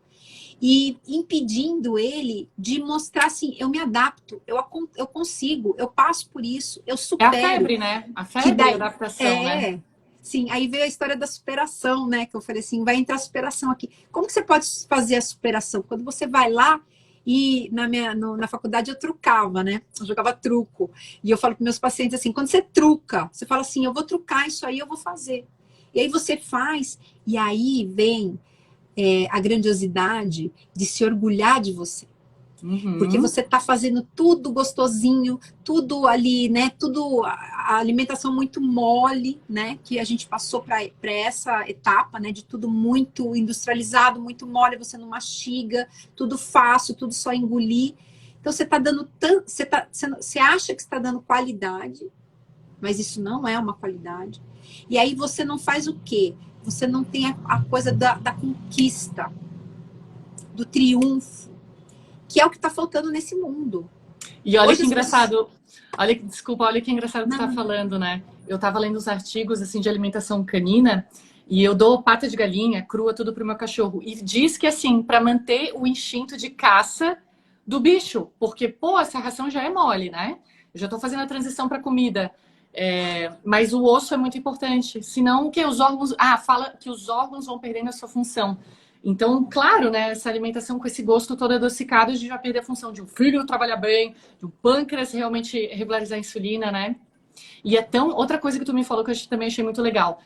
e impedindo ele de mostrar assim, eu me adapto, eu consigo, eu passo por isso, eu supero. É a febre, né? A febre e a adaptação, né? Sim, aí veio a história da superação, né? Que eu falei assim, vai entrar a superação aqui. Como que você pode fazer a superação? Quando você vai lá E na faculdade eu trucava, né? Eu jogava truco. E eu falo para meus pacientes assim, quando você truca, você fala assim, eu vou trucar isso aí, eu vou fazer. E aí você faz, e aí vem a grandiosidade de se orgulhar de você. Porque você está fazendo tudo gostosinho, tudo ali, né? Tudo, a alimentação muito mole, né? Que a gente passou para essa etapa, né? De tudo muito industrializado, muito mole, você não mastiga, tudo fácil, tudo só engolir. Então você está dando tanto, você acha que está dando qualidade, mas isso não é uma qualidade. E aí você não faz o quê? Você não tem a coisa da conquista, do triunfo, que é o que está faltando nesse mundo. E olha que engraçado, desculpa, olha que engraçado que você está falando, né? Eu estava lendo uns artigos assim de alimentação canina e eu dou pata de galinha crua tudo pro meu cachorro e diz que assim, para manter o instinto de caça do bicho, porque pô, essa ração já é mole, né? Eu já estou fazendo a transição para comida. Mas o osso é muito importante, senão que os órgãos, fala que os órgãos vão perdendo a sua função. Então, claro, né, essa alimentação com esse gosto todo adocicado, a gente vai perder a função de um fígado trabalhar bem, de um pâncreas realmente regularizar a insulina, né? E outra coisa que tu me falou que eu também achei muito legal,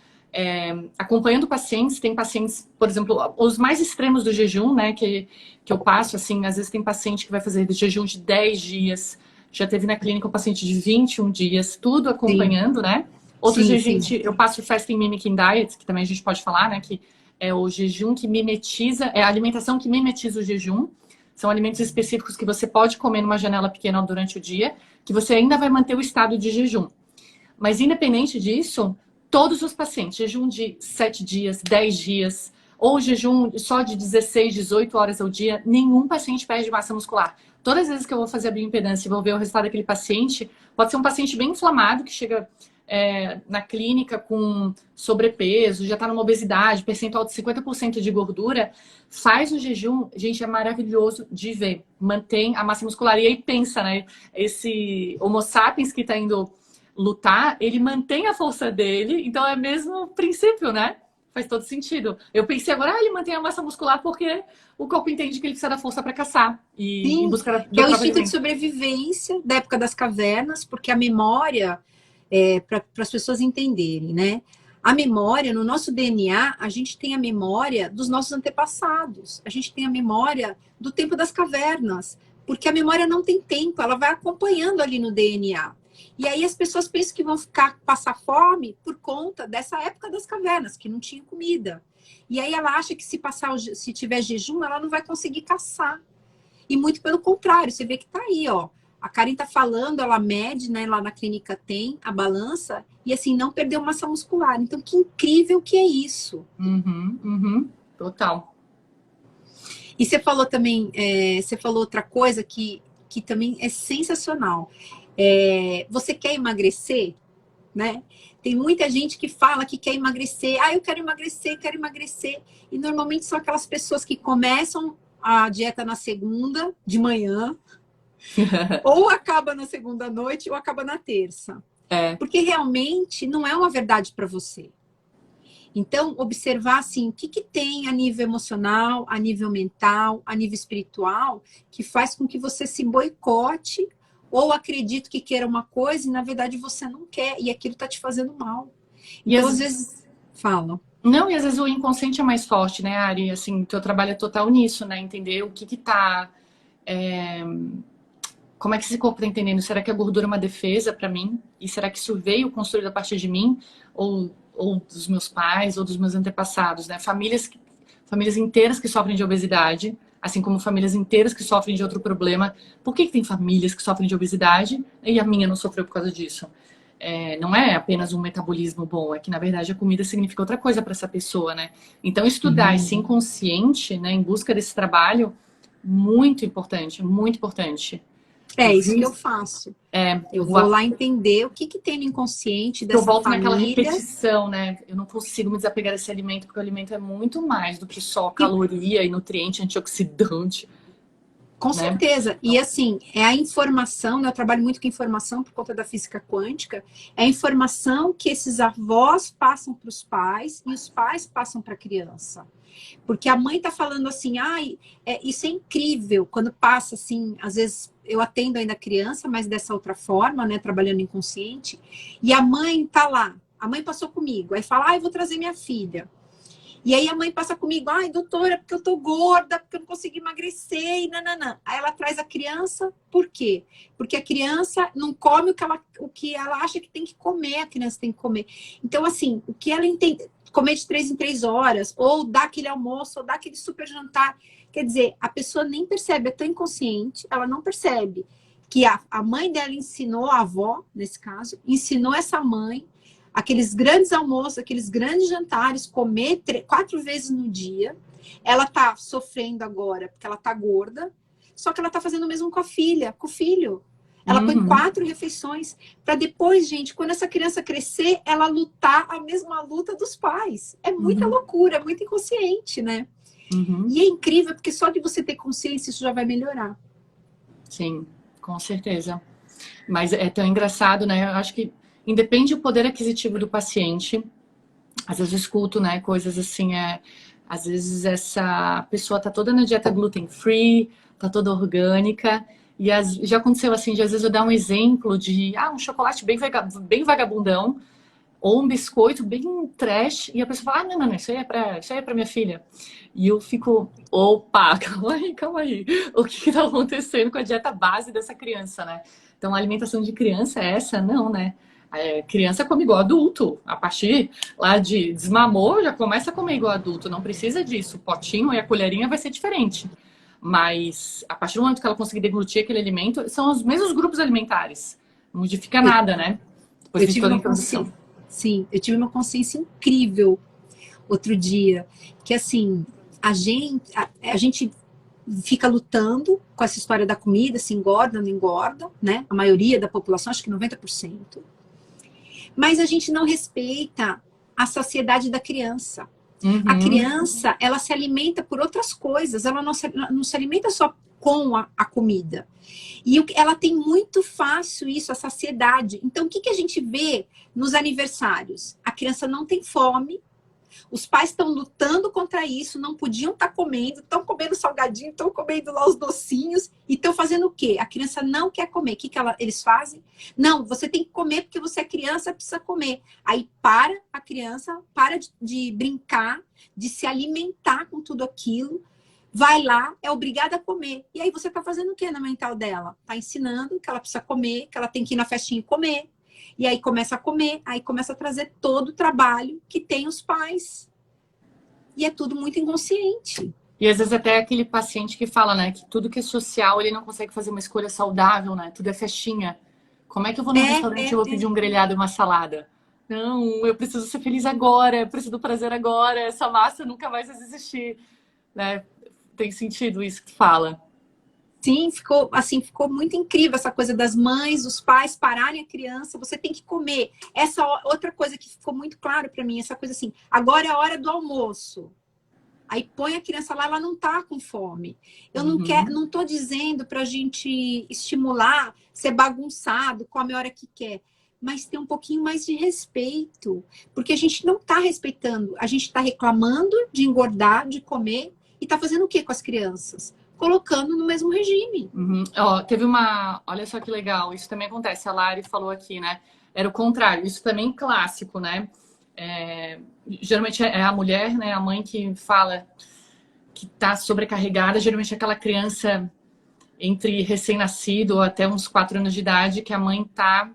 acompanhando pacientes, tem pacientes, por exemplo, os mais extremos do jejum, né, que eu passo, assim, às vezes tem paciente que vai fazer jejum de 10 dias, já teve na clínica um paciente de 21 dias, tudo acompanhando, sim, né? Outros eu passo Fasting Mimicking Diet, que também a gente pode falar, né, que é o jejum que mimetiza, é a alimentação que mimetiza o jejum. São alimentos específicos que você pode comer numa janela pequena durante o dia, que você ainda vai manter o estado de jejum. Mas independente disso, todos os pacientes, jejum de 7 dias, 10 dias, ou jejum só de 16, 18 horas ao dia, nenhum paciente perde massa muscular. Todas as vezes que eu vou fazer a bioimpedância e vou ver o resultado daquele paciente, pode ser um paciente bem inflamado, que chega na clínica com sobrepeso, já está numa obesidade, percentual de 50% de gordura, faz o jejum, gente, é maravilhoso de ver. Mantém a massa muscular. E aí pensa, né? Esse Homo sapiens que está indo lutar, ele mantém a força dele, então é o mesmo princípio, né? Faz todo sentido. Eu pensei agora, ele mantém a massa muscular porque o corpo entende que ele precisa da força para caçar. E em busca do é o instinto de sobrevivência da época das cavernas, porque a memória, para as pessoas entenderem, né? A memória, no nosso DNA, a gente tem a memória dos nossos antepassados. A gente tem a memória do tempo das cavernas. Porque a memória não tem tempo, ela vai acompanhando ali no DNA. E aí as pessoas pensam que vão passar fome por conta dessa época das cavernas, que não tinha comida. E aí ela acha que se tiver jejum, ela não vai conseguir caçar. E muito pelo contrário, você vê que tá aí, ó. A Karen tá falando, ela mede, né? Lá na clínica tem a balança, e assim, não perdeu massa muscular. Então, que incrível que é isso. Total. E você falou também, você falou outra coisa que também é sensacional. Você quer emagrecer, né? Tem muita gente que fala que quer emagrecer. Eu quero emagrecer. E normalmente são aquelas pessoas que começam a dieta na segunda, de manhã, ou acaba na segunda noite, ou acaba na terça. Porque realmente não é uma verdade para você. Então, observar assim, o que tem a nível emocional, a nível mental, a nível espiritual, que faz com que você se boicote ou acredite que queira uma coisa e, na verdade, você não quer, e aquilo está te fazendo mal. Então, às vezes, fala. Não, e às vezes o inconsciente é mais forte, né, Ari? Assim, teu trabalho é total nisso, né? Entender o que tá... Como é que esse corpo tá entendendo? Será que a gordura é uma defesa para mim? E será que isso veio construído a partir de mim? Ou dos meus pais, ou dos meus antepassados, né? Famílias inteiras que sofrem de obesidade, assim como famílias inteiras que sofrem de outro problema. Por que tem famílias que sofrem de obesidade e a minha não sofreu por causa disso? Não é apenas um metabolismo bom, é que, na verdade, a comida significa outra coisa para essa pessoa, né? Então, estudar esse inconsciente, né, em busca desse trabalho, muito importante, muito importante. Isso que eu faço. Eu vou lá entender o que tem no inconsciente dessa família. Eu volto naquela repetição, né? Eu não consigo me desapegar desse alimento, porque o alimento é muito mais do que só caloria e nutriente, antioxidante. Com né? certeza. E assim, é a informação, né? Eu trabalho muito com informação por conta da física quântica, é a informação que esses avós passam para os pais e os pais passam para a criança. Porque a mãe está falando assim, ai, isso é incrível, quando passa assim, às vezes eu atendo ainda a criança, mas dessa outra forma, né? Trabalhando inconsciente, e a mãe tá lá, a mãe passou comigo, aí fala, ai, vou trazer minha filha. E aí a mãe passa comigo, ai, doutora, porque eu tô gorda, porque eu não consigo emagrecer, e nananã. Aí ela traz a criança, por quê? Porque a criança não come o que ela acha que tem que comer, a criança tem que comer. Então, assim, o que ela entende, comer de 3 em 3 horas, ou dar aquele almoço, ou dar aquele super jantar. Quer dizer, a pessoa nem percebe, é tão inconsciente, ela não percebe que a mãe dela ensinou, a avó, nesse caso, ensinou essa mãe aqueles grandes almoços, aqueles grandes jantares, comer 4 vezes no dia. Ela tá sofrendo agora porque ela tá gorda, só que ela tá fazendo o mesmo com a filha, com o filho. Ela põe 4 refeições para depois, gente, quando essa criança crescer, ela lutar a mesma luta dos pais. É muita loucura, é muito inconsciente, né? E é incrível porque só de você ter consciência isso já vai melhorar. Sim, com certeza. Mas é tão engraçado, né? Eu acho que independe do poder aquisitivo do paciente. Às vezes eu escuto, né, coisas assim, às vezes essa pessoa tá toda na dieta gluten-free, tá toda orgânica, e já aconteceu assim, de às vezes eu dar um exemplo de, um chocolate bem vagabundão, ou um biscoito bem trash, e a pessoa fala, não, isso aí é pra minha filha. E eu fico, opa, calma aí. O que tá acontecendo com a dieta base dessa criança, né? Então, a alimentação de criança é essa? Não, né? Criança come igual adulto. A partir lá de desmamou, já começa a comer igual adulto. Não precisa disso. O potinho e a colherinha vai ser diferente. Mas, a partir do momento que ela conseguir deglutir aquele alimento, são os mesmos grupos alimentares. Não modifica nada, né? Depois Eu de tive toda a uma introdução. consciência, sim, eu tive uma consciência incrível outro dia, que assim, a gente fica lutando com essa história da comida, se engorda, não engorda, né? A maioria da população, acho que 90%. Mas a gente não respeita a saciedade da criança. A criança, ela se alimenta por outras coisas, ela não se alimenta só com a comida. E ela tem muito fácil isso, a saciedade. Então, o que a gente vê nos aniversários? A criança não tem fome, os pais estão lutando contra isso, não podiam estar comendo, estão comendo salgadinho, estão comendo lá os docinhos, e estão fazendo o quê? A criança não quer comer. O que eles fazem? Não, você tem que comer porque você é criança, precisa comer. Aí para a criança, para de brincar, de se alimentar com tudo aquilo, vai lá, é obrigada a comer. E aí você está fazendo o quê na mental dela? Está ensinando que ela precisa comer, que ela tem que ir na festinha e comer. E aí começa a comer, aí começa a trazer todo o trabalho que tem os pais. E é tudo muito inconsciente. E às vezes até aquele paciente que fala, né, que tudo que é social, ele não consegue fazer uma escolha saudável, né? Tudo é festinha. Como é que eu vou num restaurante e vou pedir um grelhado e uma salada? Não, eu preciso ser feliz agora, eu preciso do prazer agora, essa massa nunca mais vai existir, né? Tem sentido isso que tu fala. Sim, ficou muito incrível essa coisa das mães, os pais pararem a criança, você tem que comer. Essa outra coisa que ficou muito claro para mim, essa coisa assim, agora é a hora do almoço. Aí põe a criança lá, ela não tá com fome. Eu não tô dizendo pra gente estimular, ser bagunçado, come a hora que quer, mas ter um pouquinho mais de respeito, porque a gente não tá respeitando, a gente tá reclamando de engordar, de comer, e tá fazendo o que com as crianças? Colocando no mesmo regime. Ó, olha só que legal, isso também acontece, a Lari falou aqui, né? Era o contrário, isso também é clássico, né? Geralmente é a mulher, né? A mãe que fala que tá sobrecarregada, geralmente é aquela criança entre recém-nascido ou até uns 4 anos de idade, que a mãe tá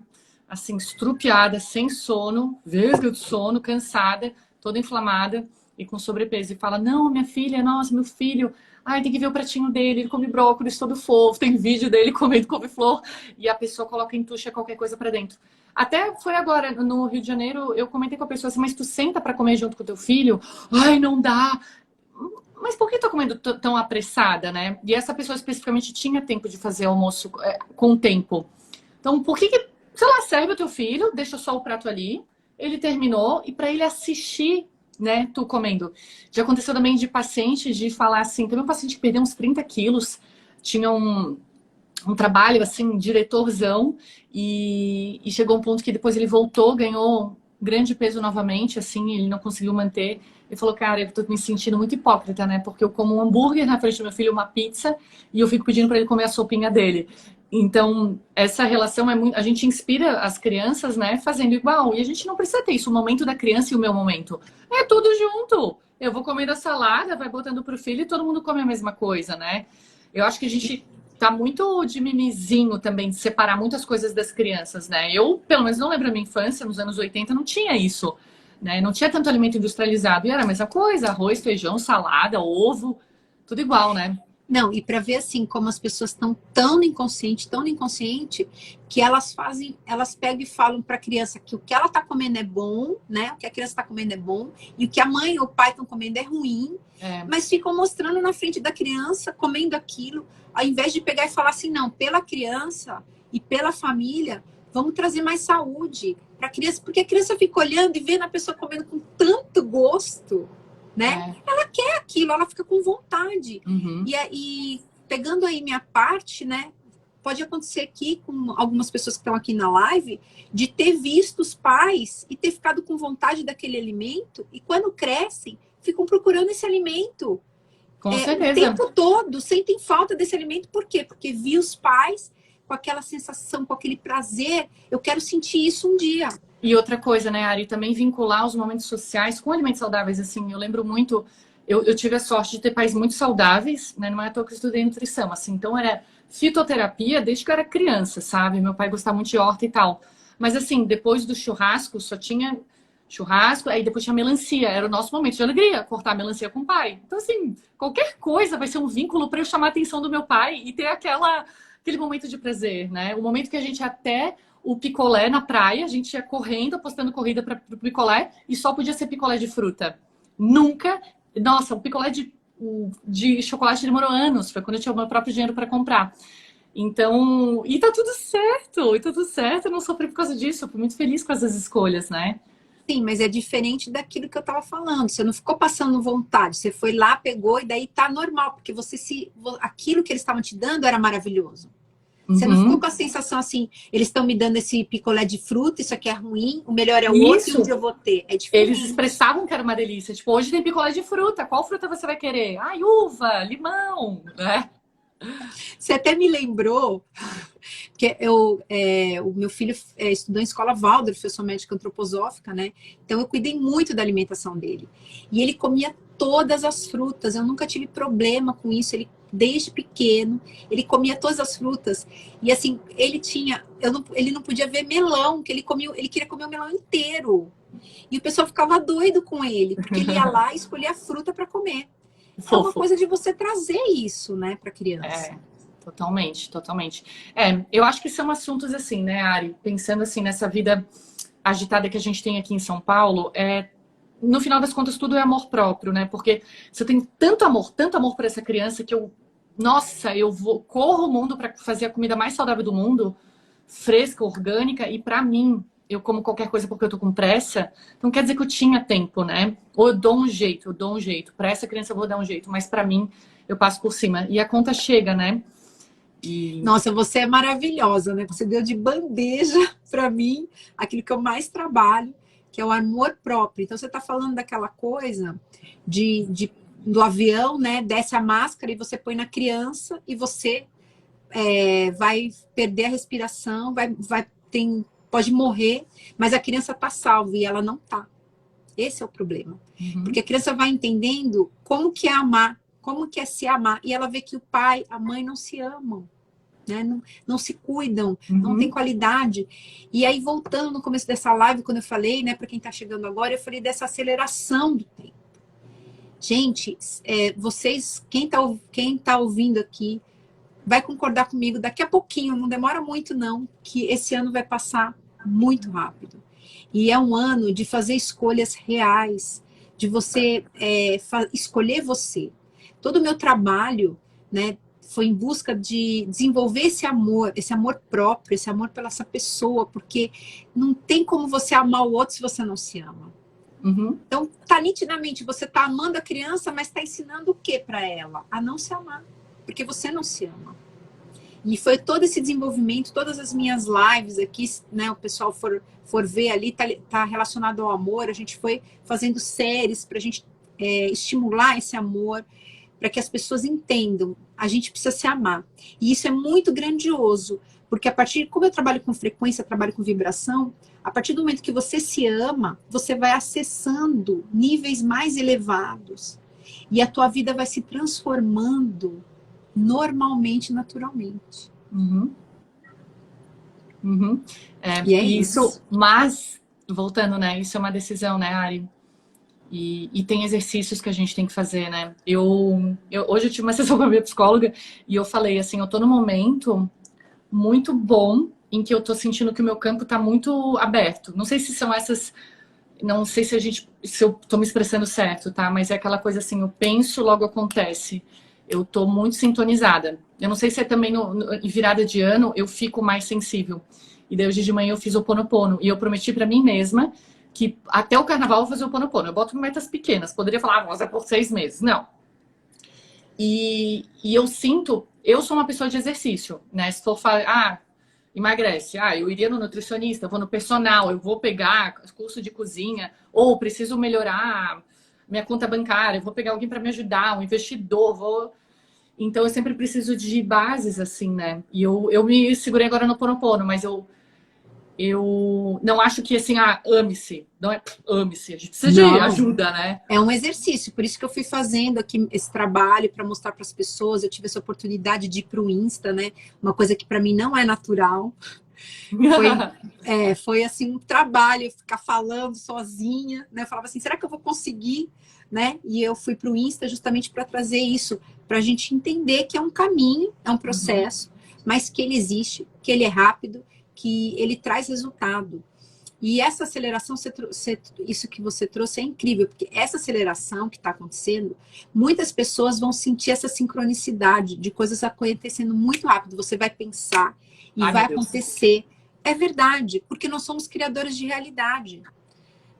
assim, estrupiada, sem sono, vesga de sono, cansada, toda inflamada e com sobrepeso. E fala, não, minha filha, nossa, meu filho, ai, tem que ver o pratinho dele, ele come brócolis todo fofo, tem vídeo dele comendo couve-flor, e a pessoa coloca entuxa qualquer coisa para dentro. Até foi agora, no Rio de Janeiro, eu comentei com a pessoa assim, mas tu senta para comer junto com o teu filho? Ai, não dá. Mas por que tô comendo tão apressada, né? E essa pessoa especificamente tinha tempo de fazer almoço com tempo. Então, por que, sei lá, serve o teu filho, deixa só o prato ali, ele terminou, e para ele assistir, né, tu comendo. Já aconteceu também de pacientes de falar assim, teve um paciente que perdeu uns 30 quilos, tinha um trabalho, assim, diretorzão, e chegou um ponto que depois ele voltou, ganhou grande peso novamente, assim, ele não conseguiu manter. Ele falou, cara, eu tô me sentindo muito hipócrita, né? Porque eu como um hambúrguer na frente do meu filho, uma pizza, e eu fico pedindo para ele comer a sopinha dele. Então, essa relação é muito... A gente inspira as crianças, né, fazendo igual. E a gente não precisa ter isso, o momento da criança e o meu momento. É tudo junto. Eu vou comendo a salada, vai botando pro filho e todo mundo come a mesma coisa, né? Eu acho que a gente tá muito de mimizinho também, de separar muitas coisas das crianças, né? Eu, pelo menos, não lembro a minha infância, nos anos 80, não tinha isso, né? Não tinha tanto alimento industrializado. E era a mesma coisa, arroz, feijão, salada, ovo, tudo igual, né? Não, e para ver assim como as pessoas estão tão no inconsciente, que elas pegam e falam para a criança que o que ela está comendo é bom, né? O que a criança está comendo é bom, e o que a mãe ou o pai estão comendo é ruim, mas ficam mostrando na frente da criança, comendo aquilo, ao invés de pegar e falar assim, não, pela criança e pela família, vamos trazer mais saúde para a criança, porque a criança fica olhando e vendo a pessoa comendo com tanto gosto, né? Ela quer aquilo, ela fica com vontade. Uhum. E pegando aí minha parte, né? Pode acontecer aqui com algumas pessoas que estão aqui na live, de ter visto os pais e ter ficado com vontade daquele alimento, e quando crescem, ficam procurando esse alimento. Com certeza. O tempo todo, sentem falta desse alimento. Por quê? Porque vi os pais com aquela sensação, com aquele prazer. Eu quero sentir isso um dia. E outra coisa, né, Ari, também vincular os momentos sociais com alimentos saudáveis, assim, eu lembro muito, eu tive a sorte de ter pais muito saudáveis, né, não é à toa que eu estudei nutrição, assim, então era fitoterapia desde que eu era criança, sabe, meu pai gostava muito de horta e tal, mas assim, depois do churrasco, só tinha churrasco, aí depois tinha melancia, era o nosso momento de alegria, cortar a melancia com o pai, então assim, qualquer coisa vai ser um vínculo para eu chamar a atenção do meu pai e ter aquele momento de prazer, né, o momento que a gente até... O picolé na praia, a gente ia correndo, apostando corrida para o picolé, e só podia ser picolé de fruta. Nunca. Nossa, o picolé de chocolate demorou anos, foi quando eu tinha o meu próprio dinheiro para comprar. Então, e tá tudo certo, eu não sofri por causa disso, eu fui muito feliz com essas escolhas, né? Sim, mas é diferente daquilo que eu estava falando. Você não ficou passando vontade, você foi lá, pegou, e daí tá normal, porque aquilo que eles estavam te dando era maravilhoso. Você não ficou com a sensação assim, eles estão me dando esse picolé de fruta, isso aqui é ruim, o melhor é o outro e onde eu vou ter. É diferente. Eles expressavam que era uma delícia. Tipo, hoje tem picolé de fruta, qual fruta você vai querer? Ai, uva, limão, né? Você até me lembrou que o meu filho estudou em escola Waldorf, eu sou médica antroposófica, né? Então eu cuidei muito da alimentação dele. E ele comia todas as frutas, eu nunca tive problema com isso, desde pequeno, ele comia todas as frutas. E assim, ele não podia ver melão, que ele queria comer o melão inteiro. E o pessoal ficava doido com ele, porque ele ia lá e escolhia a fruta para comer. É uma coisa de você trazer isso, né, para criança. Totalmente, totalmente. Eu acho que são assuntos assim, né, Ari? Pensando assim nessa vida agitada que a gente tem aqui em São Paulo, no final das contas tudo é amor próprio, né? Porque você tem tanto amor por essa criança que eu corro o mundo para fazer a comida mais saudável do mundo, fresca, orgânica, e para mim, eu como qualquer coisa porque eu tô com pressa, não quer dizer que eu tinha tempo, né? Ou eu dou um jeito. Para essa criança eu vou dar um jeito, mas para mim, eu passo por cima. E a conta chega, né? Nossa, você é maravilhosa, né? Você deu de bandeja para mim aquilo que eu mais trabalho, que é o amor próprio. Então, você está falando daquela coisa do avião, né? Desce a máscara e você põe na criança e você vai perder a respiração, pode morrer, mas a criança está salva e ela não está. Esse é o problema. Porque a criança vai entendendo como que é amar, como que é se amar, e ela vê que o pai, a mãe não se amam. Né? Não se cuidam, não tem qualidade. E aí, voltando no começo dessa live, quando eu falei, né, para quem está chegando agora, eu falei dessa aceleração do tempo. Gente, vocês, quem tá ouvindo aqui, vai concordar comigo, daqui a pouquinho, não demora muito não, que esse ano vai passar muito rápido. E é um ano de fazer escolhas reais, de você escolher você. Todo o meu trabalho, né, foi em busca de desenvolver esse amor próprio, esse amor pela essa pessoa, porque não tem como você amar o outro se você não se ama. Então, nitidamente, você tá amando a criança, mas tá ensinando o que para ela? A não se amar. porque você não se ama. E foi todo esse desenvolvimento, todas as minhas lives aqui, né, o pessoal for ver ali, tá relacionado ao amor, a gente foi fazendo séries para a gente estimular esse amor, para que as pessoas entendam, a gente precisa se amar. E isso é muito grandioso, porque a partir, como eu trabalho com frequência, trabalho com vibração, a partir do momento que você se ama, você vai acessando níveis mais elevados, e a tua vida vai se transformando normalmente, naturalmente. Uhum. Uhum. E é isso. Mas, voltando, né? Isso é uma decisão, né, Ari? E tem exercícios que a gente tem que fazer, né? Hoje eu tive uma sessão com a minha psicóloga e eu falei assim, eu tô num momento muito bom em que eu tô sentindo que o meu campo tá muito aberto. Não sei se são essas... Não sei se eu tô me expressando certo, tá? Mas é aquela coisa assim, eu penso, logo acontece. Eu tô muito sintonizada. Eu não sei se é também em virada de ano eu fico mais sensível. E daí hoje de manhã eu fiz o Ho'oponopono. E eu prometi pra mim mesma que até o carnaval eu vou fazer o Ho'oponopono. Eu boto metas pequenas. Poderia falar, mas é por 6 meses. Não. E eu sinto... Eu sou uma pessoa de exercício, né? Se for falar... emagrece. Eu iria no nutricionista, eu vou no personal, eu vou pegar curso de cozinha, ou preciso melhorar minha conta bancária, eu vou pegar alguém para me ajudar, um investidor, Então eu sempre preciso de bases, assim, né? E eu me segurei agora no Ho'oponopono, mas eu não acho que, assim, ame-se. Não é ame-se, a gente precisa de ajuda, né? É um exercício, por isso que eu fui fazendo aqui esse trabalho para mostrar para as pessoas. Eu tive essa oportunidade de ir para o Insta, né? Uma coisa que para mim não é natural. Foi assim um trabalho, eu ficar falando sozinha, né? Eu falava assim, será que eu vou conseguir, né? E eu fui para o Insta justamente para trazer isso, para a gente entender que é um caminho, é um processo, mas que ele existe, que ele é rápido, que ele traz resultado. E essa aceleração, isso que você trouxe é incrível, porque essa aceleração que está acontecendo, muitas pessoas vão sentir essa sincronicidade de coisas acontecendo muito rápido. Você vai pensar e vai acontecer. É verdade, porque nós somos criadores de realidade.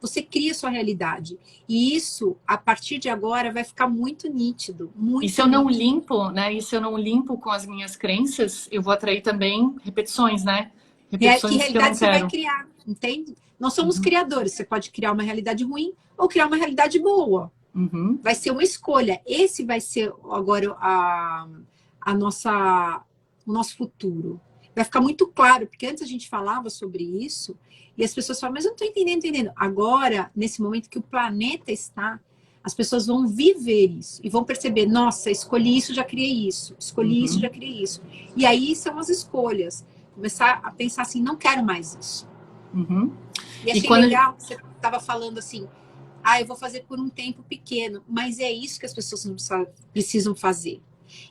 Você cria sua realidade. E isso, a partir de agora, vai ficar muito nítido. E se eu não limpo, né? E se eu não limpo com as minhas crenças, eu vou atrair também repetições, né? Que realidade você vai criar, entende? Nós somos criadores. Você pode criar uma realidade ruim ou criar uma realidade boa. Vai ser uma escolha. Esse vai ser agora o nosso futuro. Vai ficar muito claro, porque antes a gente falava sobre isso e as pessoas falam, mas eu não estou entendendo. Agora, nesse momento que o planeta está, as pessoas vão viver isso e vão perceber, nossa, escolhi isso, já criei isso. Escolhi isso, já criei isso. E aí são as escolhas. Começar a pensar assim, não quero mais isso. E achei legal que você estava falando assim, eu vou fazer por um tempo pequeno, mas é isso que as pessoas precisam fazer.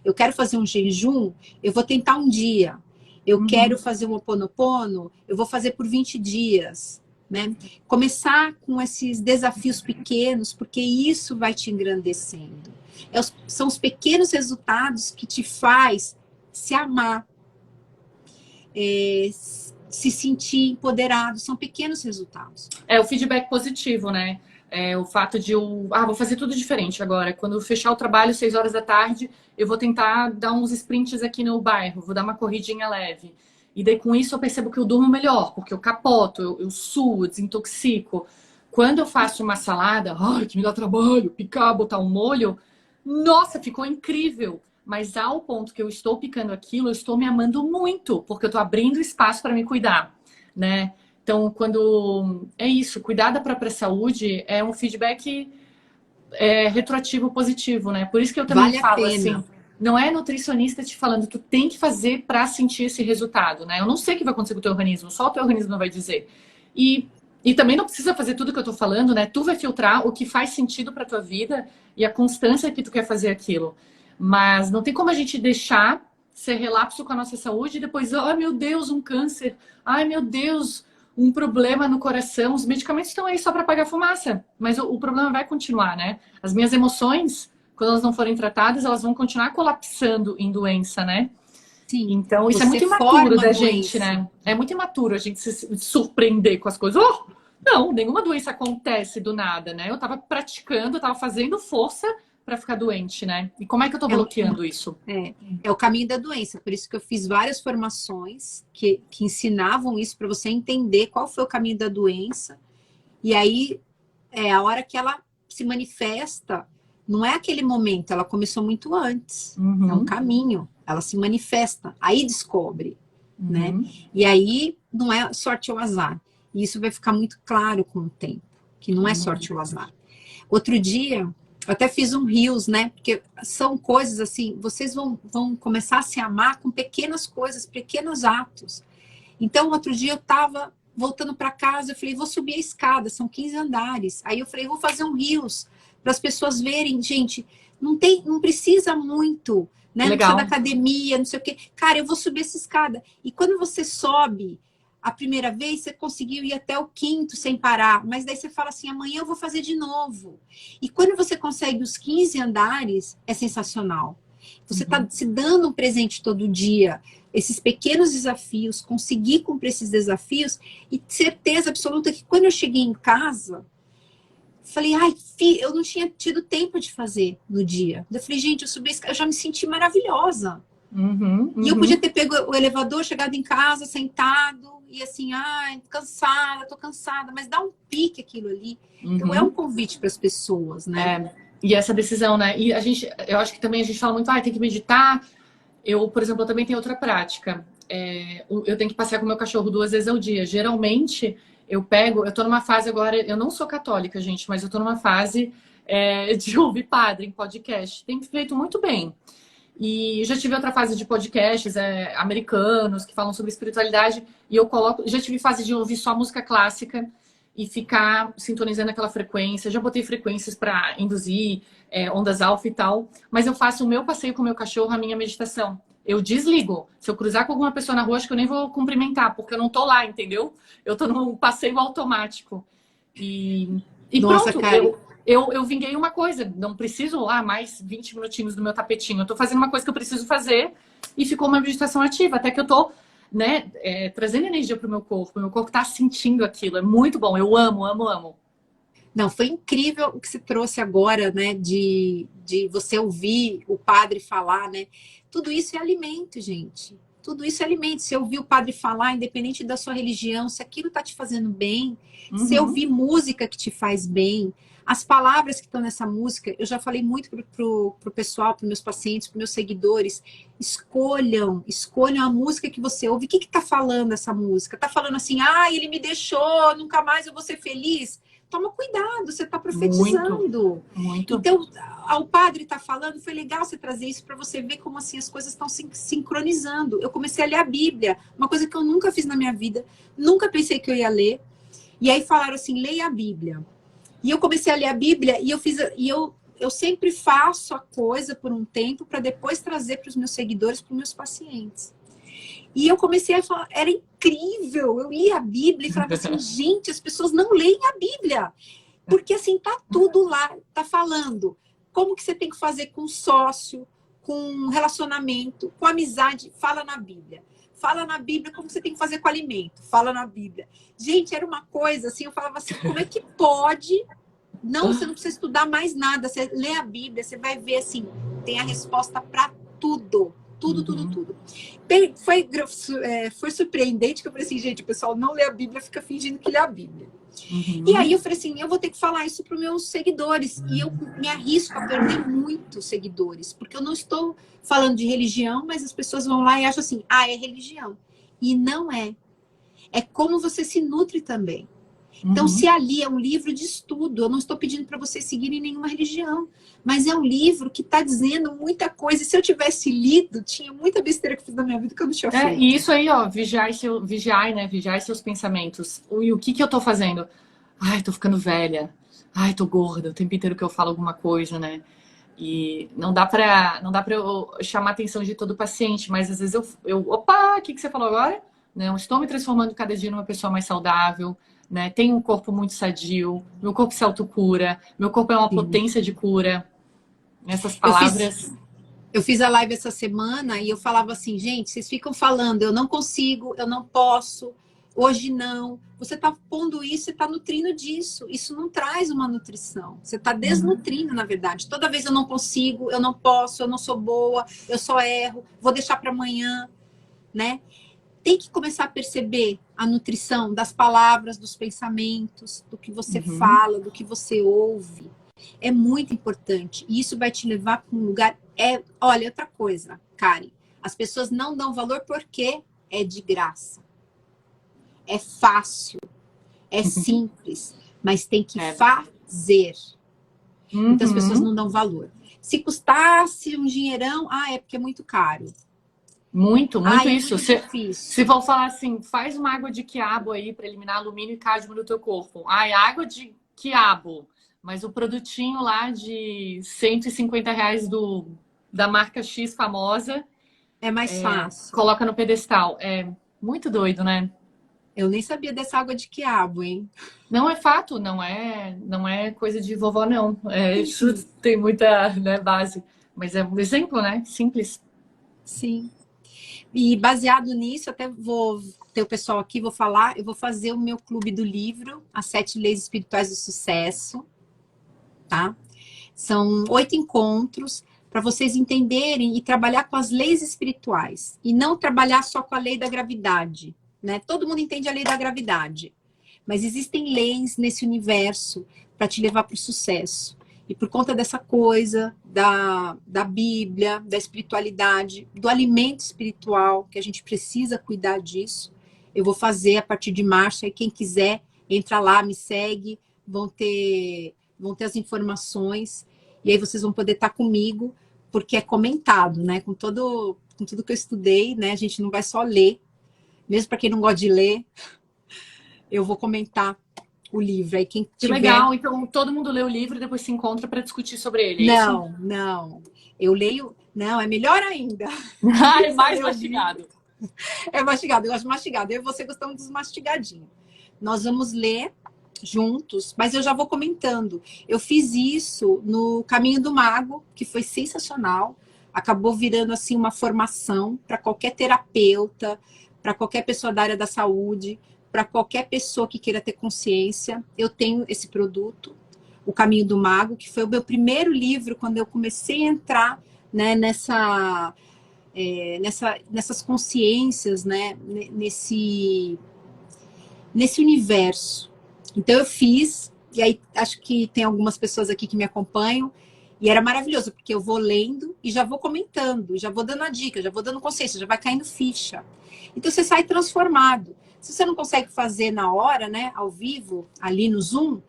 Eu quero fazer um jejum, eu vou tentar um dia. Eu quero fazer um Ho'oponopono, eu vou fazer por 20 dias. Né? Começar com esses desafios pequenos, porque isso vai te engrandecendo. São os pequenos resultados que te faz se amar. Se sentir empoderado, são pequenos resultados. É o feedback positivo, né? O fato de vou fazer tudo diferente agora. Quando eu fechar o trabalho 6 horas da tarde, eu vou tentar dar uns sprints aqui no bairro, vou dar uma corridinha leve. E daí com isso eu percebo que eu durmo melhor, porque eu capoto, eu suo, eu desintoxico. Quando eu faço uma salada, que me dá trabalho, picar, botar um molho, nossa, ficou incrível. Mas ao ponto que eu estou picando aquilo, eu estou me amando muito, porque eu estou abrindo espaço para me cuidar, né? Então, quando é isso, cuidar da própria saúde é um feedback retroativo positivo, né? Por isso que eu também falo assim, não é nutricionista te falando, tu tem que fazer para sentir esse resultado, né? Eu não sei o que vai acontecer com o teu organismo, só o teu organismo vai dizer. E também não precisa fazer tudo que eu tô falando, né? Tu vai filtrar o que faz sentido para tua vida e a constância que tu quer fazer aquilo. Mas não tem como a gente deixar ser relapso com a nossa saúde e depois, ai meu Deus, um câncer, ai meu Deus, um problema no coração. Os medicamentos estão aí só para apagar fumaça, mas o problema vai continuar, né? As minhas emoções, quando elas não forem tratadas, elas vão continuar colapsando em doença, né? Sim. Então, isso é muito imaturo da gente, né? É muito imaturo a gente se surpreender com as coisas. Não, nenhuma doença acontece do nada, né? Eu tava praticando, eu tava fazendo força para ficar doente, né? E como é que eu tô bloqueando isso? É o caminho da doença. Por isso que eu fiz várias formações que ensinavam isso para você entender qual foi o caminho da doença. E aí, a hora que ela se manifesta, não é aquele momento, ela começou muito antes. É um caminho, ela se manifesta, aí descobre, né? E aí, não é sorte ou azar. E isso vai ficar muito claro com o tempo, que não é sorte ou azar. Outro dia, eu até fiz um Reels, né? Porque são coisas assim, vocês vão começar a se amar com pequenas coisas, pequenos atos. Então, outro dia eu tava voltando para casa, eu falei, vou subir a escada, são 15 andares. Aí eu falei, vou fazer um Reels para as pessoas verem, gente, não precisa muito, né? Não precisa da academia, não sei o quê. Cara, eu vou subir essa escada. E quando você sobe a primeira vez, você conseguiu ir até o quinto sem parar, mas daí você fala assim, amanhã eu vou fazer de novo. E quando você consegue os 15 andares, é sensacional. Você está se dando um presente todo dia, esses pequenos desafios, conseguir cumprir esses desafios e certeza absoluta que quando eu cheguei em casa, falei, ai, eu não tinha tido tempo de fazer no dia. Eu falei, gente, eu já me senti maravilhosa. E eu podia ter pego o elevador, chegado em casa, sentado, e assim, ai, cansada, tô cansada, mas dá um pique aquilo ali. Então é um convite para as pessoas, né? E essa decisão, né? E eu acho que também a gente fala muito, tem que meditar. Eu, por exemplo, eu também tenho outra prática. Eu tenho que passear com o meu cachorro 2 vezes ao dia. Geralmente, eu tô numa fase agora, eu não sou católica, gente, mas eu tô numa fase de ouvir padre em podcast. Tem feito muito bem. E já tive outra fase de podcasts americanos que falam sobre espiritualidade. E já tive fase de ouvir só música clássica e ficar sintonizando aquela frequência. Já botei frequências para induzir ondas alfa e tal. Mas eu faço o meu passeio com o meu cachorro, a minha meditação. Eu desligo. Se eu cruzar com alguma pessoa na rua, acho que eu nem vou cumprimentar, porque eu não tô lá, entendeu? Eu tô num passeio automático. E Nossa, pronto, cara. eu vinguei uma coisa. Não preciso lá mais 20 minutinhos do meu tapetinho. Eu tô fazendo uma coisa que eu preciso fazer e ficou uma meditação ativa. Até que eu tô, né, trazendo energia pro meu corpo. Meu corpo tá sentindo aquilo. É muito bom. Eu amo, amo, amo. Não, foi incrível o que você trouxe agora, né? De você ouvir o padre falar, né? Tudo isso é alimento, gente. Tudo isso é alimento. Se ouvir o padre falar, independente da sua religião, se aquilo tá te fazendo bem, se ouvir música que te faz bem, as palavras que estão nessa música, eu já falei muito pro pessoal, pros meus pacientes, pros meus seguidores, escolham a música que você ouve. O que tá falando essa música? Tá falando assim, ele me deixou, nunca mais eu vou ser feliz? Toma cuidado, você está profetizando. Muito. Então, o padre está falando, foi legal você trazer isso para você ver como assim as coisas estão se sincronizando. Eu comecei a ler a Bíblia, uma coisa que eu nunca fiz na minha vida, nunca pensei que eu ia ler. E aí falaram assim, leia a Bíblia. E eu comecei a ler a Bíblia e eu sempre faço a coisa por um tempo para depois trazer para os meus seguidores, para os meus pacientes. E eu comecei a falar, era incrível, eu lia a Bíblia e falava assim, gente, as pessoas não leem a Bíblia. Porque assim, tá tudo lá, tá falando como que você tem que fazer com sócio, com relacionamento, com amizade, fala na Bíblia. Fala na Bíblia como você tem que fazer com alimento, fala na Bíblia. Gente, era uma coisa assim, eu falava assim, como é que pode? Não, você não precisa estudar mais nada, você lê a Bíblia, você vai ver assim, tem a resposta para tudo. Tudo. Foi surpreendente que eu falei assim, gente, o pessoal não lê a Bíblia, fica fingindo que lê a Bíblia. E aí eu falei assim, eu vou ter que falar isso para os meus seguidores. E eu me arrisco a perder muitos seguidores, porque eu não estou falando de religião, mas as pessoas vão lá e acham assim, é religião. E não é. É como você se nutre também. Então, se ali é um livro de estudo, eu não estou pedindo para vocês seguirem nenhuma religião, mas é um livro que está dizendo muita coisa. E se eu tivesse lido, tinha muita besteira que eu fiz na minha vida que eu não tinha feito. E isso aí, ó, vigiar seus pensamentos. E o que eu tô fazendo? Tô ficando velha. Tô gorda. O tempo inteiro que eu falo alguma coisa, né? E não dá pra eu chamar a atenção de todo o paciente, mas às vezes opa, o que você falou agora? Não, estou me transformando cada dia numa pessoa mais saudável. Né? Tenho um corpo muito sadio, meu corpo se autocura, meu corpo é uma potência de cura. Essas palavras. Eu fiz a live essa semana e eu falava assim, gente, vocês ficam falando, eu não consigo, eu não posso, hoje não. Você está pondo isso e está nutrindo disso. Isso não traz uma nutrição. Você está desnutrindo, na verdade. Toda vez eu não consigo, eu não posso, eu não sou boa, eu só erro, vou deixar para amanhã, né? Tem que começar a perceber a nutrição das palavras, dos pensamentos, do que você fala, do que você ouve. É muito importante. E isso vai te levar para um lugar... Olha, outra coisa, Karen. As pessoas não dão valor porque é de graça. É fácil. É simples. Mas tem que fazer. Então as pessoas não dão valor. Se custasse um dinheirão, é porque é muito caro. Muito isso. Difícil. Se for falar assim, faz uma água de quiabo aí para eliminar alumínio e cádmio no teu corpo. Água de quiabo. Mas o produtinho lá de R$ 150 da marca X famosa... É mais fácil. Coloca no pedestal. É muito doido, né? Eu nem sabia dessa água de quiabo, hein? Não é fato, não é coisa de vovó, não. Isso tem muita, né, base. Mas é um exemplo, né? Simples. Sim. E baseado nisso, até vou ter o pessoal aqui, vou falar, eu vou fazer o meu clube do livro, As 7 Leis Espirituais do Sucesso, tá? São 8 encontros para vocês entenderem e trabalhar com as leis espirituais. E não trabalhar só com a lei da gravidade, né? Todo mundo entende a lei da gravidade. Mas existem leis nesse universo para te levar para o sucesso. E por conta dessa coisa da Bíblia, da espiritualidade, do alimento espiritual, que a gente precisa cuidar disso, eu vou fazer a partir de março. Aí quem quiser, entra lá, me segue, vão ter as informações. E aí vocês vão poder estar comigo, porque é comentado, né? Com tudo que eu estudei, né? A gente não vai só ler. Mesmo para quem não gosta de ler, eu vou comentar o livro. Aí quem tiver... Que legal. Então todo mundo lê o livro e depois se encontra para discutir sobre ele. Não. Eu leio... Não, é melhor ainda. É mais mastigado. É mastigado, eu gosto de mastigado. Eu e você gostamos dos mastigadinhos. Nós vamos ler juntos, mas eu já vou comentando. Eu fiz isso no Caminho do Mago, que foi sensacional. Acabou virando assim uma formação para qualquer terapeuta, para qualquer pessoa da área da saúde, para qualquer pessoa que queira ter consciência. Eu tenho esse produto, O Caminho do Mago, que foi o meu primeiro livro quando eu comecei a entrar, né, nessas consciências, né, nesse universo. Então eu fiz, e aí acho que tem algumas pessoas aqui que me acompanham, e era maravilhoso, porque eu vou lendo e já vou comentando, já vou dando a dica, já vou dando consciência, já vai caindo ficha. Então você sai transformado. Se você não consegue fazer na hora, né, ao vivo, ali no Zoom,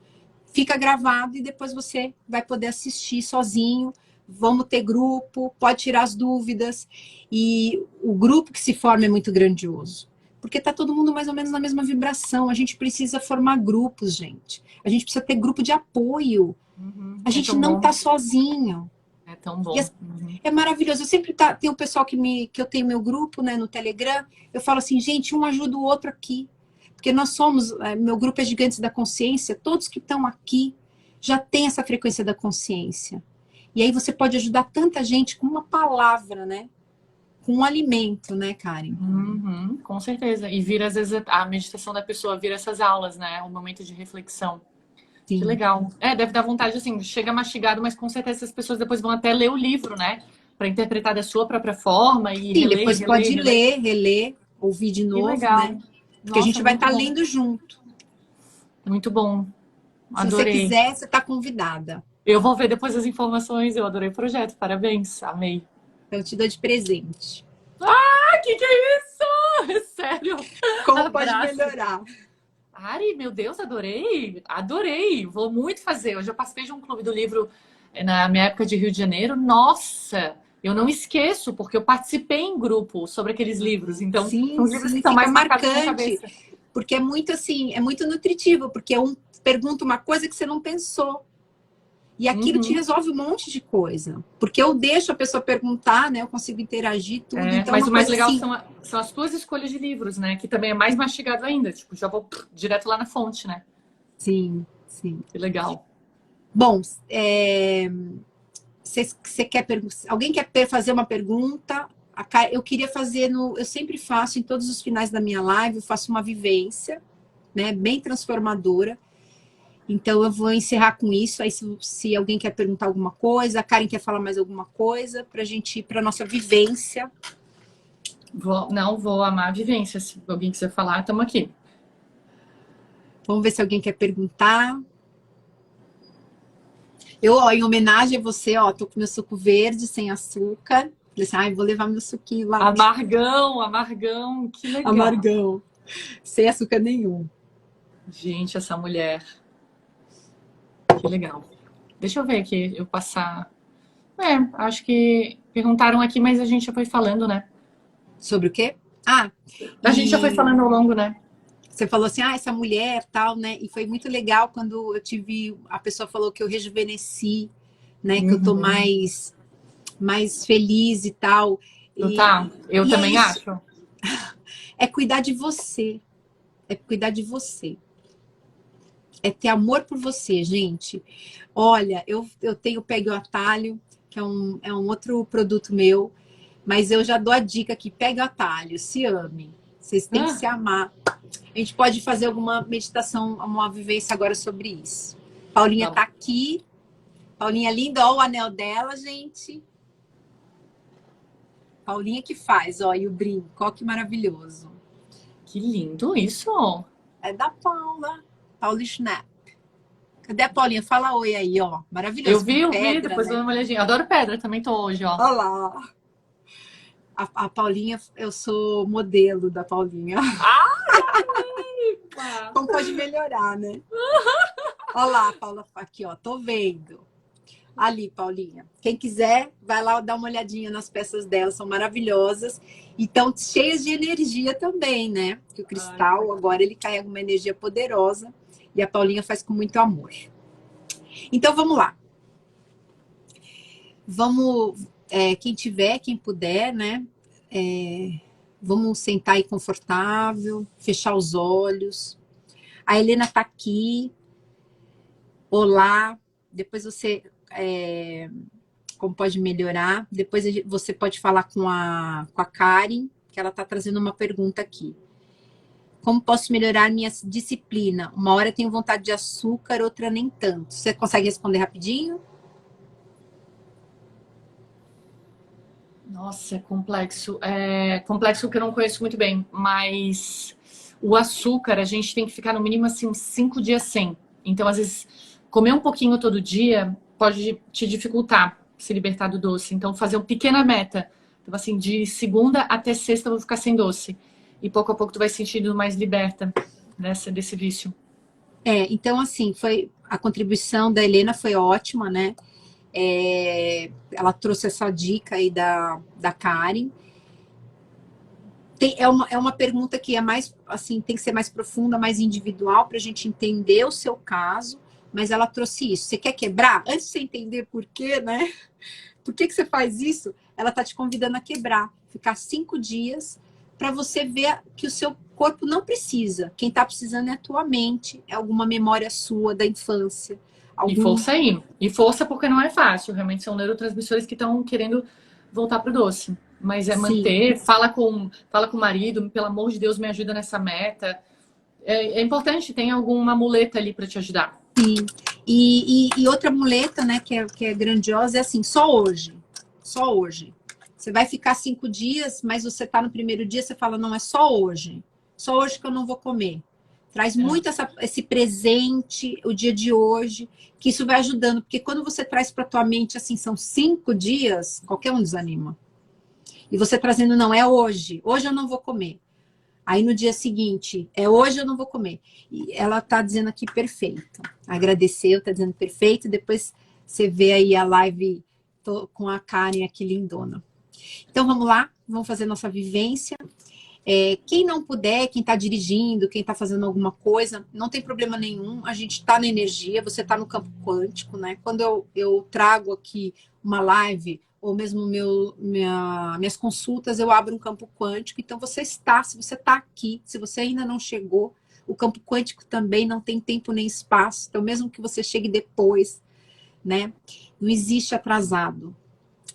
fica gravado e depois você vai poder assistir sozinho. Vamos ter grupo, pode tirar as dúvidas. E o grupo que se forma é muito grandioso. Porque tá todo mundo mais ou menos na mesma vibração. A gente precisa formar grupos, gente. A gente precisa ter grupo de apoio. A gente não tá sozinho. É tão bom. É maravilhoso. Eu sempre tem um pessoal que eu tenho meu grupo, né, no Telegram. Eu falo assim, gente, um ajuda o outro aqui. Porque nós somos, meu grupo é Gigantes da Consciência. Todos que estão aqui já têm essa frequência da consciência. E aí você pode ajudar tanta gente com uma palavra, né? Com um alimento, né, Karen? Com certeza. E vira, às vezes, a meditação da pessoa vira essas aulas, né? Um momento de reflexão. Sim. Que legal. Deve dar vontade, assim, chega mastigado, mas com certeza essas pessoas depois vão até ler o livro, né? Para interpretar da sua própria forma e sim, depois pode ler, reler, ouvir de novo, né? Porque a gente vai estar lendo junto. Muito bom. Adorei. Se você quiser, você está convidada. Eu vou ver depois as informações. Eu adorei o projeto. Parabéns. Amei. Eu te dou de presente. Que é isso? Sério? Como pode melhorar? Ari, meu Deus, adorei. Adorei. Vou muito fazer. Eu já participei de um clube do livro na minha época de Rio de Janeiro. Nossa, eu não esqueço, porque eu participei em grupo sobre aqueles livros. Então, são livros que são mais marcantes. Porque é muito assim, é muito nutritivo, porque pergunta uma coisa que você não pensou. E aquilo te resolve um monte de coisa. Porque eu deixo a pessoa perguntar, né? Eu consigo interagir tudo. Então, mas o mais legal assim... são as tuas escolhas de livros, né? Que também é mais mastigado ainda. Tipo, já vou direto lá na fonte, né? Sim, sim. Que legal. Bom, você quer alguém quer fazer uma pergunta? Eu queria fazer, eu sempre faço, em todos os finais da minha live, eu faço uma vivência, né, bem transformadora. Então, eu vou encerrar com isso. Aí, se alguém quer perguntar alguma coisa, a Karen quer falar mais alguma coisa, para a gente ir para nossa vivência. Vou amar a vivência. Se alguém quiser falar, estamos aqui. Vamos ver se alguém quer perguntar. Eu, ó, em homenagem a você, ó, tô com meu suco verde, sem açúcar. Falei assim, vou levar meu suquinho lá. Amargão, que legal. Amargão, sem açúcar nenhum. Gente, essa mulher. Que legal. Deixa eu ver aqui, eu passar. Acho que perguntaram aqui, mas a gente já foi falando, né? Sobre o quê? A gente já foi falando ao longo, né? Você falou assim, essa mulher, tal, né? E foi muito legal quando eu tive... A pessoa falou que eu rejuvenesci, né? Que eu tô mais feliz e tal. Eu também acho. É cuidar de você. É cuidar de você. É ter amor por você, gente. Olha, eu tenho Pegue o Atalho, que é um outro produto meu, mas eu já dou a dica aqui, pegue o atalho, se ame. Vocês têm que se amar. A gente pode fazer alguma meditação, uma vivência agora sobre isso. Paulinha tá aqui. Paulinha linda, ó o anel dela, gente. Paulinha que faz, ó, e o brinco, ó que maravilhoso. Que lindo isso. É da Paula Schnapp. Cadê a Paulinha? Fala oi aí, ó. Maravilhoso. Eu vi, depois eu dou uma olhadinha. Adoro pedra, também tô hoje, ó. Olha lá. A Paulinha, eu sou modelo da Paulinha. Como pode melhorar, né? Olha lá, Paula, aqui, ó, tô vendo. Ali, Paulinha. Quem quiser, vai lá dar uma olhadinha nas peças dela, são maravilhosas. E estão cheias de energia também, né? Porque o cristal, agora, ele carrega uma energia poderosa e a Paulinha faz com muito amor. Então, vamos lá. Vamos, quem tiver, quem puder, né? Vamos sentar aí confortável, fechar os olhos. A Helena tá aqui. Olá. Depois você, como pode melhorar? Depois você pode falar com a Karen, que ela tá trazendo uma pergunta aqui. Como posso melhorar minha disciplina? Uma hora tenho vontade de açúcar, outra nem tanto. Você consegue responder rapidinho? Nossa, é complexo. É complexo que eu não conheço muito bem, mas o açúcar, a gente tem que ficar no mínimo assim 5 dias sem. Então, às vezes, comer um pouquinho todo dia pode te dificultar se libertar do doce. Então, fazer uma pequena meta. Então, assim, de segunda até sexta eu vou ficar sem doce. E pouco a pouco tu vai se sentindo mais liberta desse vício. Então, assim, a contribuição da Helena foi ótima, né? Ela trouxe essa dica aí da Karen. É uma pergunta que é mais, assim, tem que ser mais profunda, mais individual, para a gente entender o seu caso, mas ela trouxe isso. Você quer quebrar? Antes de você entender por quê, né? Por que você faz isso? Ela tá te convidando a quebrar, ficar 5 dias, para você ver que o seu corpo não precisa. Quem tá precisando é a tua mente, é alguma memória sua da infância. E força aí. E força porque não é fácil. Realmente são neurotransmissores que estão querendo voltar pro doce. Mas manter, fala com o marido, pelo amor de Deus, me ajuda nessa meta. É importante, tem alguma muleta ali para te ajudar. Sim. E outra muleta, né, que é grandiosa, é assim, só hoje. Só hoje. Você vai ficar 5 dias, mas você tá no primeiro dia, você fala, não, é só hoje. Só hoje que eu não vou comer. Traz muito esse presente, o dia de hoje, que isso vai ajudando. Porque quando você traz para tua mente, assim, são 5 dias, qualquer um desanima. E você trazendo, não, é hoje. Hoje eu não vou comer. Aí no dia seguinte, hoje eu não vou comer. E ela tá dizendo aqui perfeito. Agradeceu, tá dizendo perfeito. Depois você vê aí a live com a Karen aqui lindona. Então vamos lá, vamos fazer nossa vivência. Quem não puder, quem está dirigindo, quem está fazendo alguma coisa, não tem problema nenhum. A gente está na energia, você está no campo quântico, né? Quando eu trago aqui uma live, ou mesmo minhas consultas, eu abro um campo quântico. Então, se você está aqui, se você ainda não chegou, o campo quântico também não tem tempo nem espaço. Então, mesmo que você chegue depois, né? Não existe atrasado.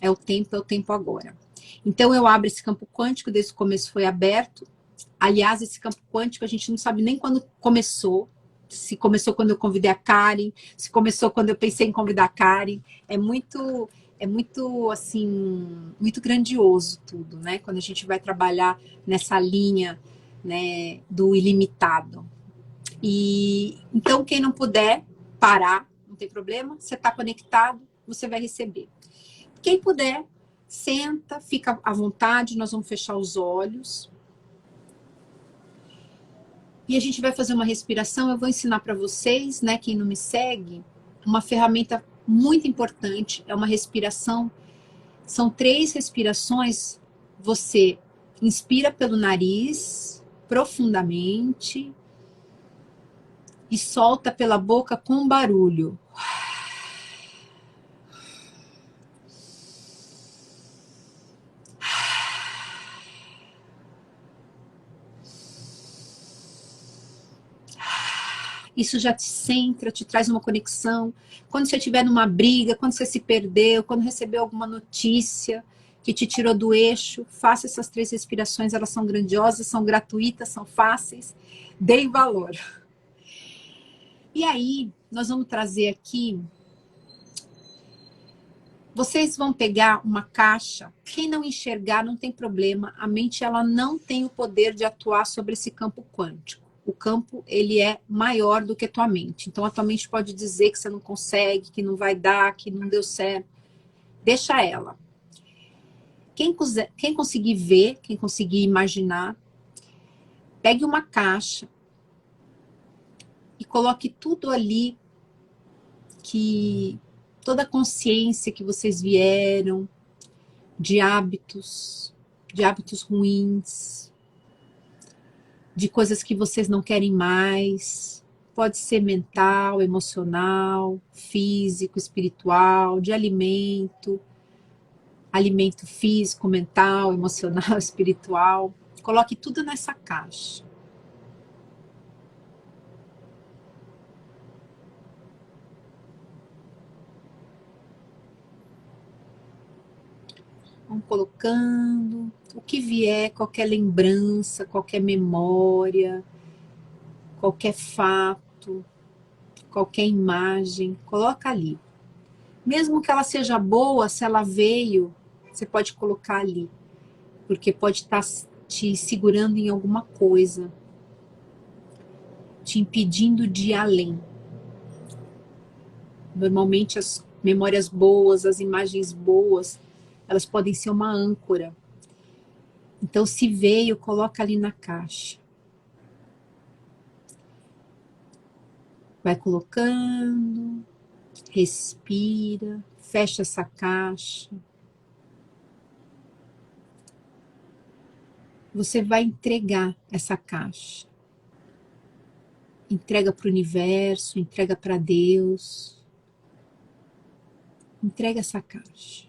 É o tempo agora. Então, eu abro esse campo quântico, desde o começo foi aberto. Aliás, esse campo quântico, a gente não sabe nem quando começou. Se começou quando eu convidei a Karen, se começou quando eu pensei em convidar a Karen. É muito, assim, muito grandioso tudo, né? Quando a gente vai trabalhar nessa linha, né, do ilimitado. E então, quem não puder parar, não tem problema, você está conectado, você vai receber. Quem puder, senta, fica à vontade, nós vamos fechar os olhos. E a gente vai fazer uma respiração, eu vou ensinar para vocês, né, quem não me segue, uma ferramenta muito importante, é uma respiração, são 3 respirações, você inspira pelo nariz, profundamente, e solta pela boca com barulho. Isso já te centra, te traz uma conexão. Quando você estiver numa briga, quando você se perdeu, quando recebeu alguma notícia que te tirou do eixo, faça essas 3 respirações, elas são grandiosas, são gratuitas, são fáceis, deem valor. E aí, nós vamos trazer aqui, vocês vão pegar uma caixa, quem não enxergar não tem problema, a mente ela não tem o poder de atuar sobre esse campo quântico. O campo, ele é maior do que a tua mente. Então, a tua mente pode dizer que você não consegue, que não vai dar, que não deu certo. Deixa ela. Quem conseguir ver, quem conseguir imaginar, pegue uma caixa e coloque tudo ali, que toda a consciência que vocês vieram, de hábitos ruins, de coisas que vocês não querem mais, pode ser mental, emocional, físico, espiritual, de alimento físico, mental, emocional, espiritual. Coloque tudo nessa caixa. Vamos colocando o que vier, qualquer lembrança, qualquer memória, qualquer fato, qualquer imagem, coloca ali. Mesmo que ela seja boa, se ela veio, você pode colocar ali, porque pode estar te segurando em alguma coisa, te impedindo de ir além. Normalmente as memórias boas, as imagens boas, elas podem ser uma âncora. Então, se veio, coloca ali na caixa. Vai colocando, respira, fecha essa caixa. Você vai entregar essa caixa. Entrega para o universo, entrega para Deus. Entrega essa caixa.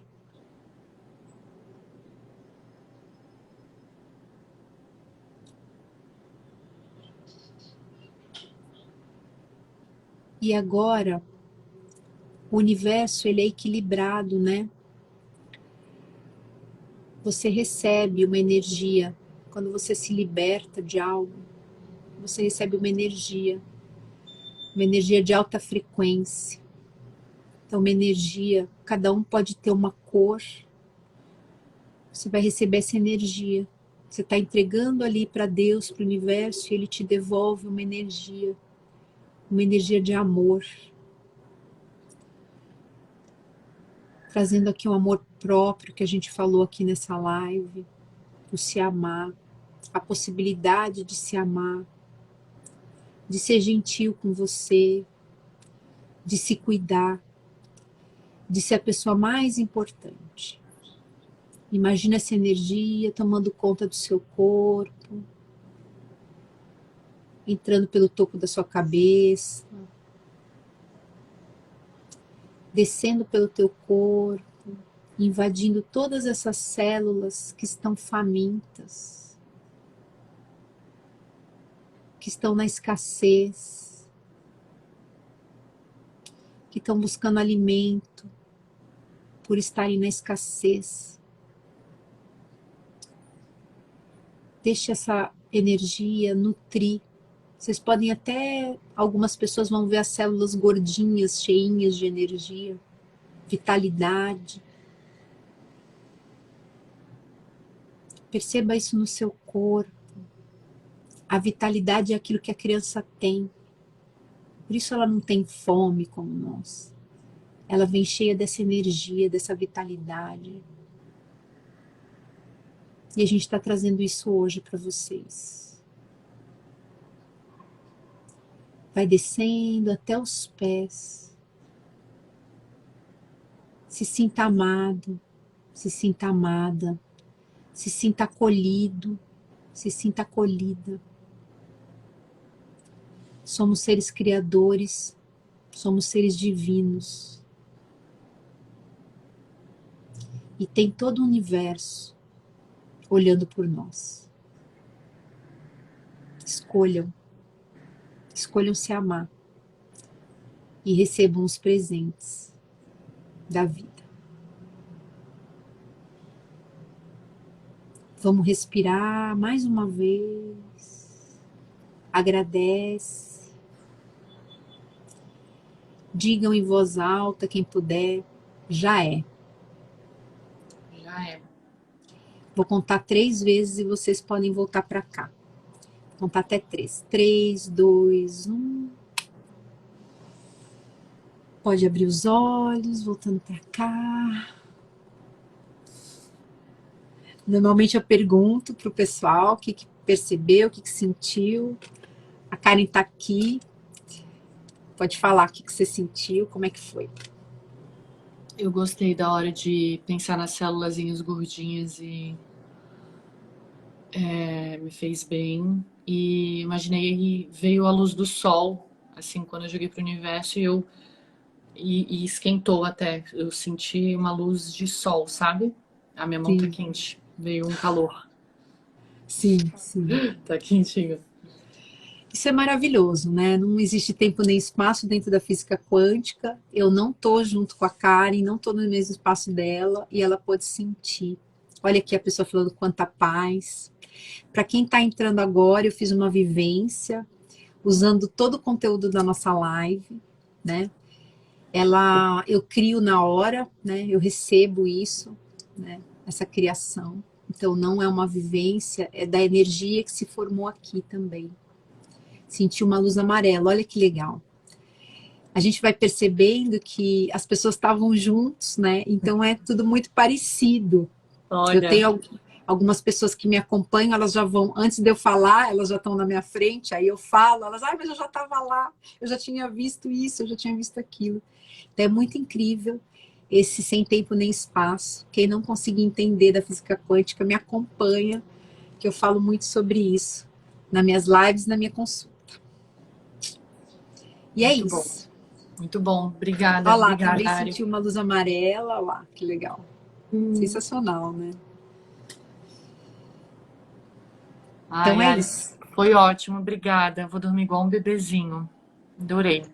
E agora, o universo ele é equilibrado, né? Você recebe uma energia. Quando você se liberta de algo, você recebe uma energia de alta frequência. Então, uma energia, cada um pode ter uma cor. Você vai receber essa energia. Você está entregando ali para Deus, para o universo, e Ele te devolve uma energia de amor. Trazendo aqui um amor próprio que a gente falou aqui nessa live, o se amar, a possibilidade de se amar, de ser gentil com você, de se cuidar, de ser a pessoa mais importante. Imagina essa energia tomando conta do seu corpo, entrando pelo topo da sua cabeça, descendo pelo teu corpo, invadindo todas essas células que estão famintas, que estão na escassez, que estão buscando alimento por estarem na escassez. Deixe essa energia nutrir. Vocês podem até, algumas pessoas vão ver as células gordinhas, cheinhas de energia, vitalidade. Perceba isso no seu corpo. A vitalidade é aquilo que a criança tem. Por isso ela não tem fome como nós. Ela vem cheia dessa energia, dessa vitalidade. E a gente está trazendo isso hoje para vocês. Vai descendo até os pés. Se sinta amado, se sinta amada, se sinta acolhido, se sinta acolhida. Somos seres criadores, somos seres divinos. E tem todo o universo olhando por nós. Escolham se amar e recebam os presentes da vida. Vamos respirar mais uma vez. Agradece. Digam em voz alta, quem puder, já é. Já é. Vou contar 3 vezes e vocês podem voltar para cá. Vou contar até 3. 3, 2, 1. Pode abrir os olhos, voltando para cá. Normalmente eu pergunto pro pessoal o que percebeu, o que sentiu. A Karen tá aqui. Pode falar o que você sentiu, como é que foi. Eu gostei da hora de pensar nas célulazinhas gordinhas e me fez bem. E imaginei, veio a luz do sol, assim, quando eu joguei pro universo e esquentou até. Eu senti uma luz de sol, sabe? A minha mão tá Sim. quente, veio um calor. Sim. Tá quentinho. Isso é maravilhoso, né? Não existe tempo nem espaço dentro da física quântica. Eu não tô junto com a Karen, não tô no mesmo espaço dela e ela pode sentir. Olha aqui a pessoa falando quanta paz. Para quem está entrando agora, eu fiz uma vivência usando todo o conteúdo da nossa live, né? Eu crio na hora, né? Eu recebo isso, né? Essa criação. Então não é uma vivência, é da energia que se formou aqui também. Senti uma luz amarela, olha que legal. A gente vai percebendo que as pessoas estavam juntos, né? Então é tudo muito parecido. Olha. Eu tenho algumas pessoas que me acompanham, elas já vão, antes de eu falar, elas já estão na minha frente, aí eu falo, elas, mas eu já estava lá, eu já tinha visto isso, eu já tinha visto aquilo. Então é muito incrível esse sem tempo nem espaço. Quem não conseguir entender da física quântica, me acompanha, que eu falo muito sobre isso nas minhas lives, na minha consulta. E é isso. Muito bom, obrigada. Olha lá, obrigada, também Ari. senti uma luz amarela, olha lá, que legal. Sensacional, né? Então é isso. Foi ótimo, obrigada. Vou dormir igual um bebezinho. Adorei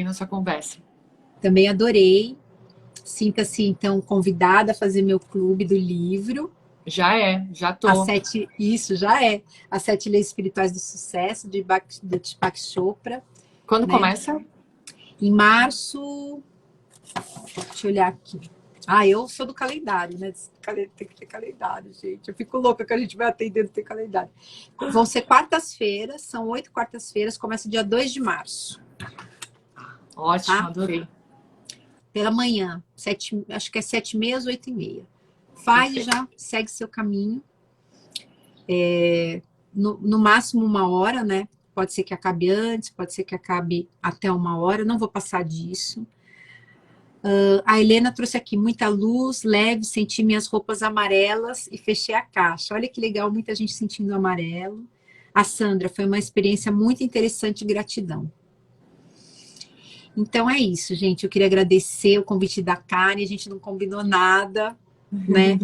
nossa conversa. Também adorei. Sinta-se, então, convidada a fazer meu clube do livro. Já tô. Isso, já é. As 7 Leis Espirituais do Sucesso, de Deepak Chopra. Quando começa? Em março. Deixa eu olhar aqui. Eu sou do calendário, né? Tem que ter calendário, gente. Eu fico louca que a gente vai atendendo ter calendário. Vão ser quartas-feiras, são 8 quartas-feiras, começa dia 2 de março. Ótimo, tá? Adorei. Pela manhã, acho que é 7h30 às 8h30. Faz e já segue seu caminho. No máximo 1 hora, né? Pode ser que acabe antes, pode ser que acabe até 1 hora, não vou passar disso. A Helena trouxe aqui muita luz, leve, senti minhas roupas amarelas e fechei a caixa. Olha que legal, muita gente sentindo amarelo. A Sandra, foi uma experiência muito interessante, gratidão. Então é isso, gente. Eu queria agradecer o convite da Karen, a gente não combinou nada, né?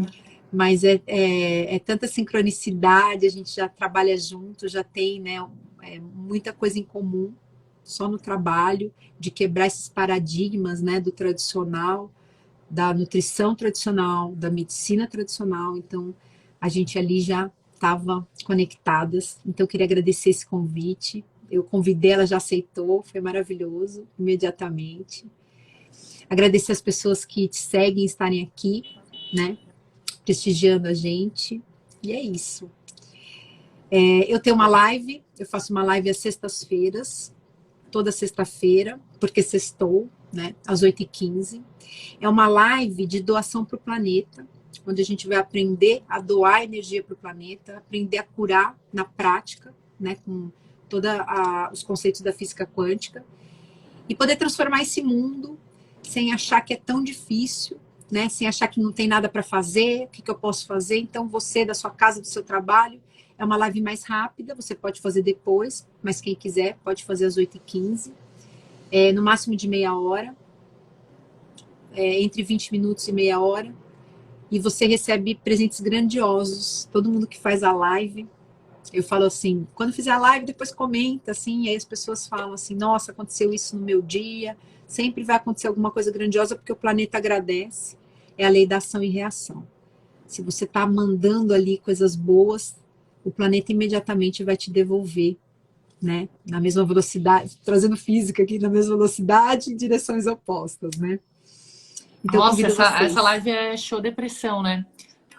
Mas é tanta sincronicidade, a gente já trabalha junto, já tem, né, muita coisa em comum, só no trabalho, de quebrar esses paradigmas, né, do tradicional, da nutrição tradicional, da medicina tradicional. Então, a gente ali já estava conectadas. Então, eu queria agradecer esse convite. Eu convidei, ela já aceitou, foi maravilhoso, imediatamente. Agradecer as pessoas que te seguem, estarem aqui, né? Prestigiando a gente. E é isso. Eu tenho uma live, eu faço uma live às sextas-feiras, toda sexta-feira, porque sextou, né? Às 8h15. É uma live de doação para o planeta, onde a gente vai aprender a doar energia para o planeta, aprender a curar na prática, né? Com todos os conceitos da física quântica, e poder transformar esse mundo sem achar que é tão difícil, né? Sem achar que não tem nada para fazer, o que eu posso fazer. Então, você, da sua casa, do seu trabalho, é uma live mais rápida, você pode fazer depois, mas quem quiser pode fazer às 8h15, no máximo de meia hora, entre 20 minutos e meia hora, e você recebe presentes grandiosos, todo mundo que faz a live. Eu falo assim, quando fizer a live, depois comenta, assim, e aí as pessoas falam assim, nossa, aconteceu isso no meu dia, sempre vai acontecer alguma coisa grandiosa, porque o planeta agradece, é a lei da ação e reação. Se você está mandando ali coisas boas, o planeta imediatamente vai te devolver, né? Na mesma velocidade, trazendo física aqui, na mesma velocidade, em direções opostas, né? Então, nossa, essa live é show depressão, né?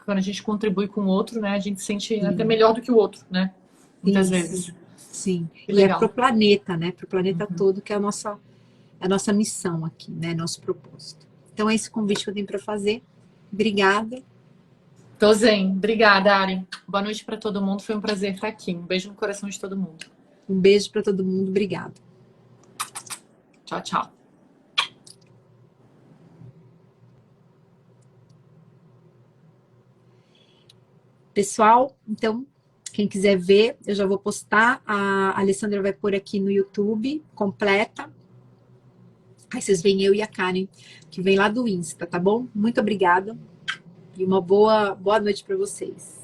Quando a gente contribui com o outro, né? A gente se sente até melhor do que o outro, né? Muitas vezes. Sim. Que e legal. É para o planeta, né? Para o planeta todo, que é a nossa missão aqui, né? Nosso propósito. Então, é esse convite que eu tenho para fazer. Obrigada. Tô zen. Obrigada, Ari. Boa noite para todo mundo. Foi um prazer estar aqui. Um beijo no coração de todo mundo. Um beijo para todo mundo. Obrigada. Tchau, tchau. Pessoal, então, quem quiser ver, eu já vou postar. A Alessandra vai pôr aqui no YouTube, completa. Aí vocês veem eu e a Karen, que vem lá do Insta, tá bom? Muito obrigada. E uma boa noite para vocês.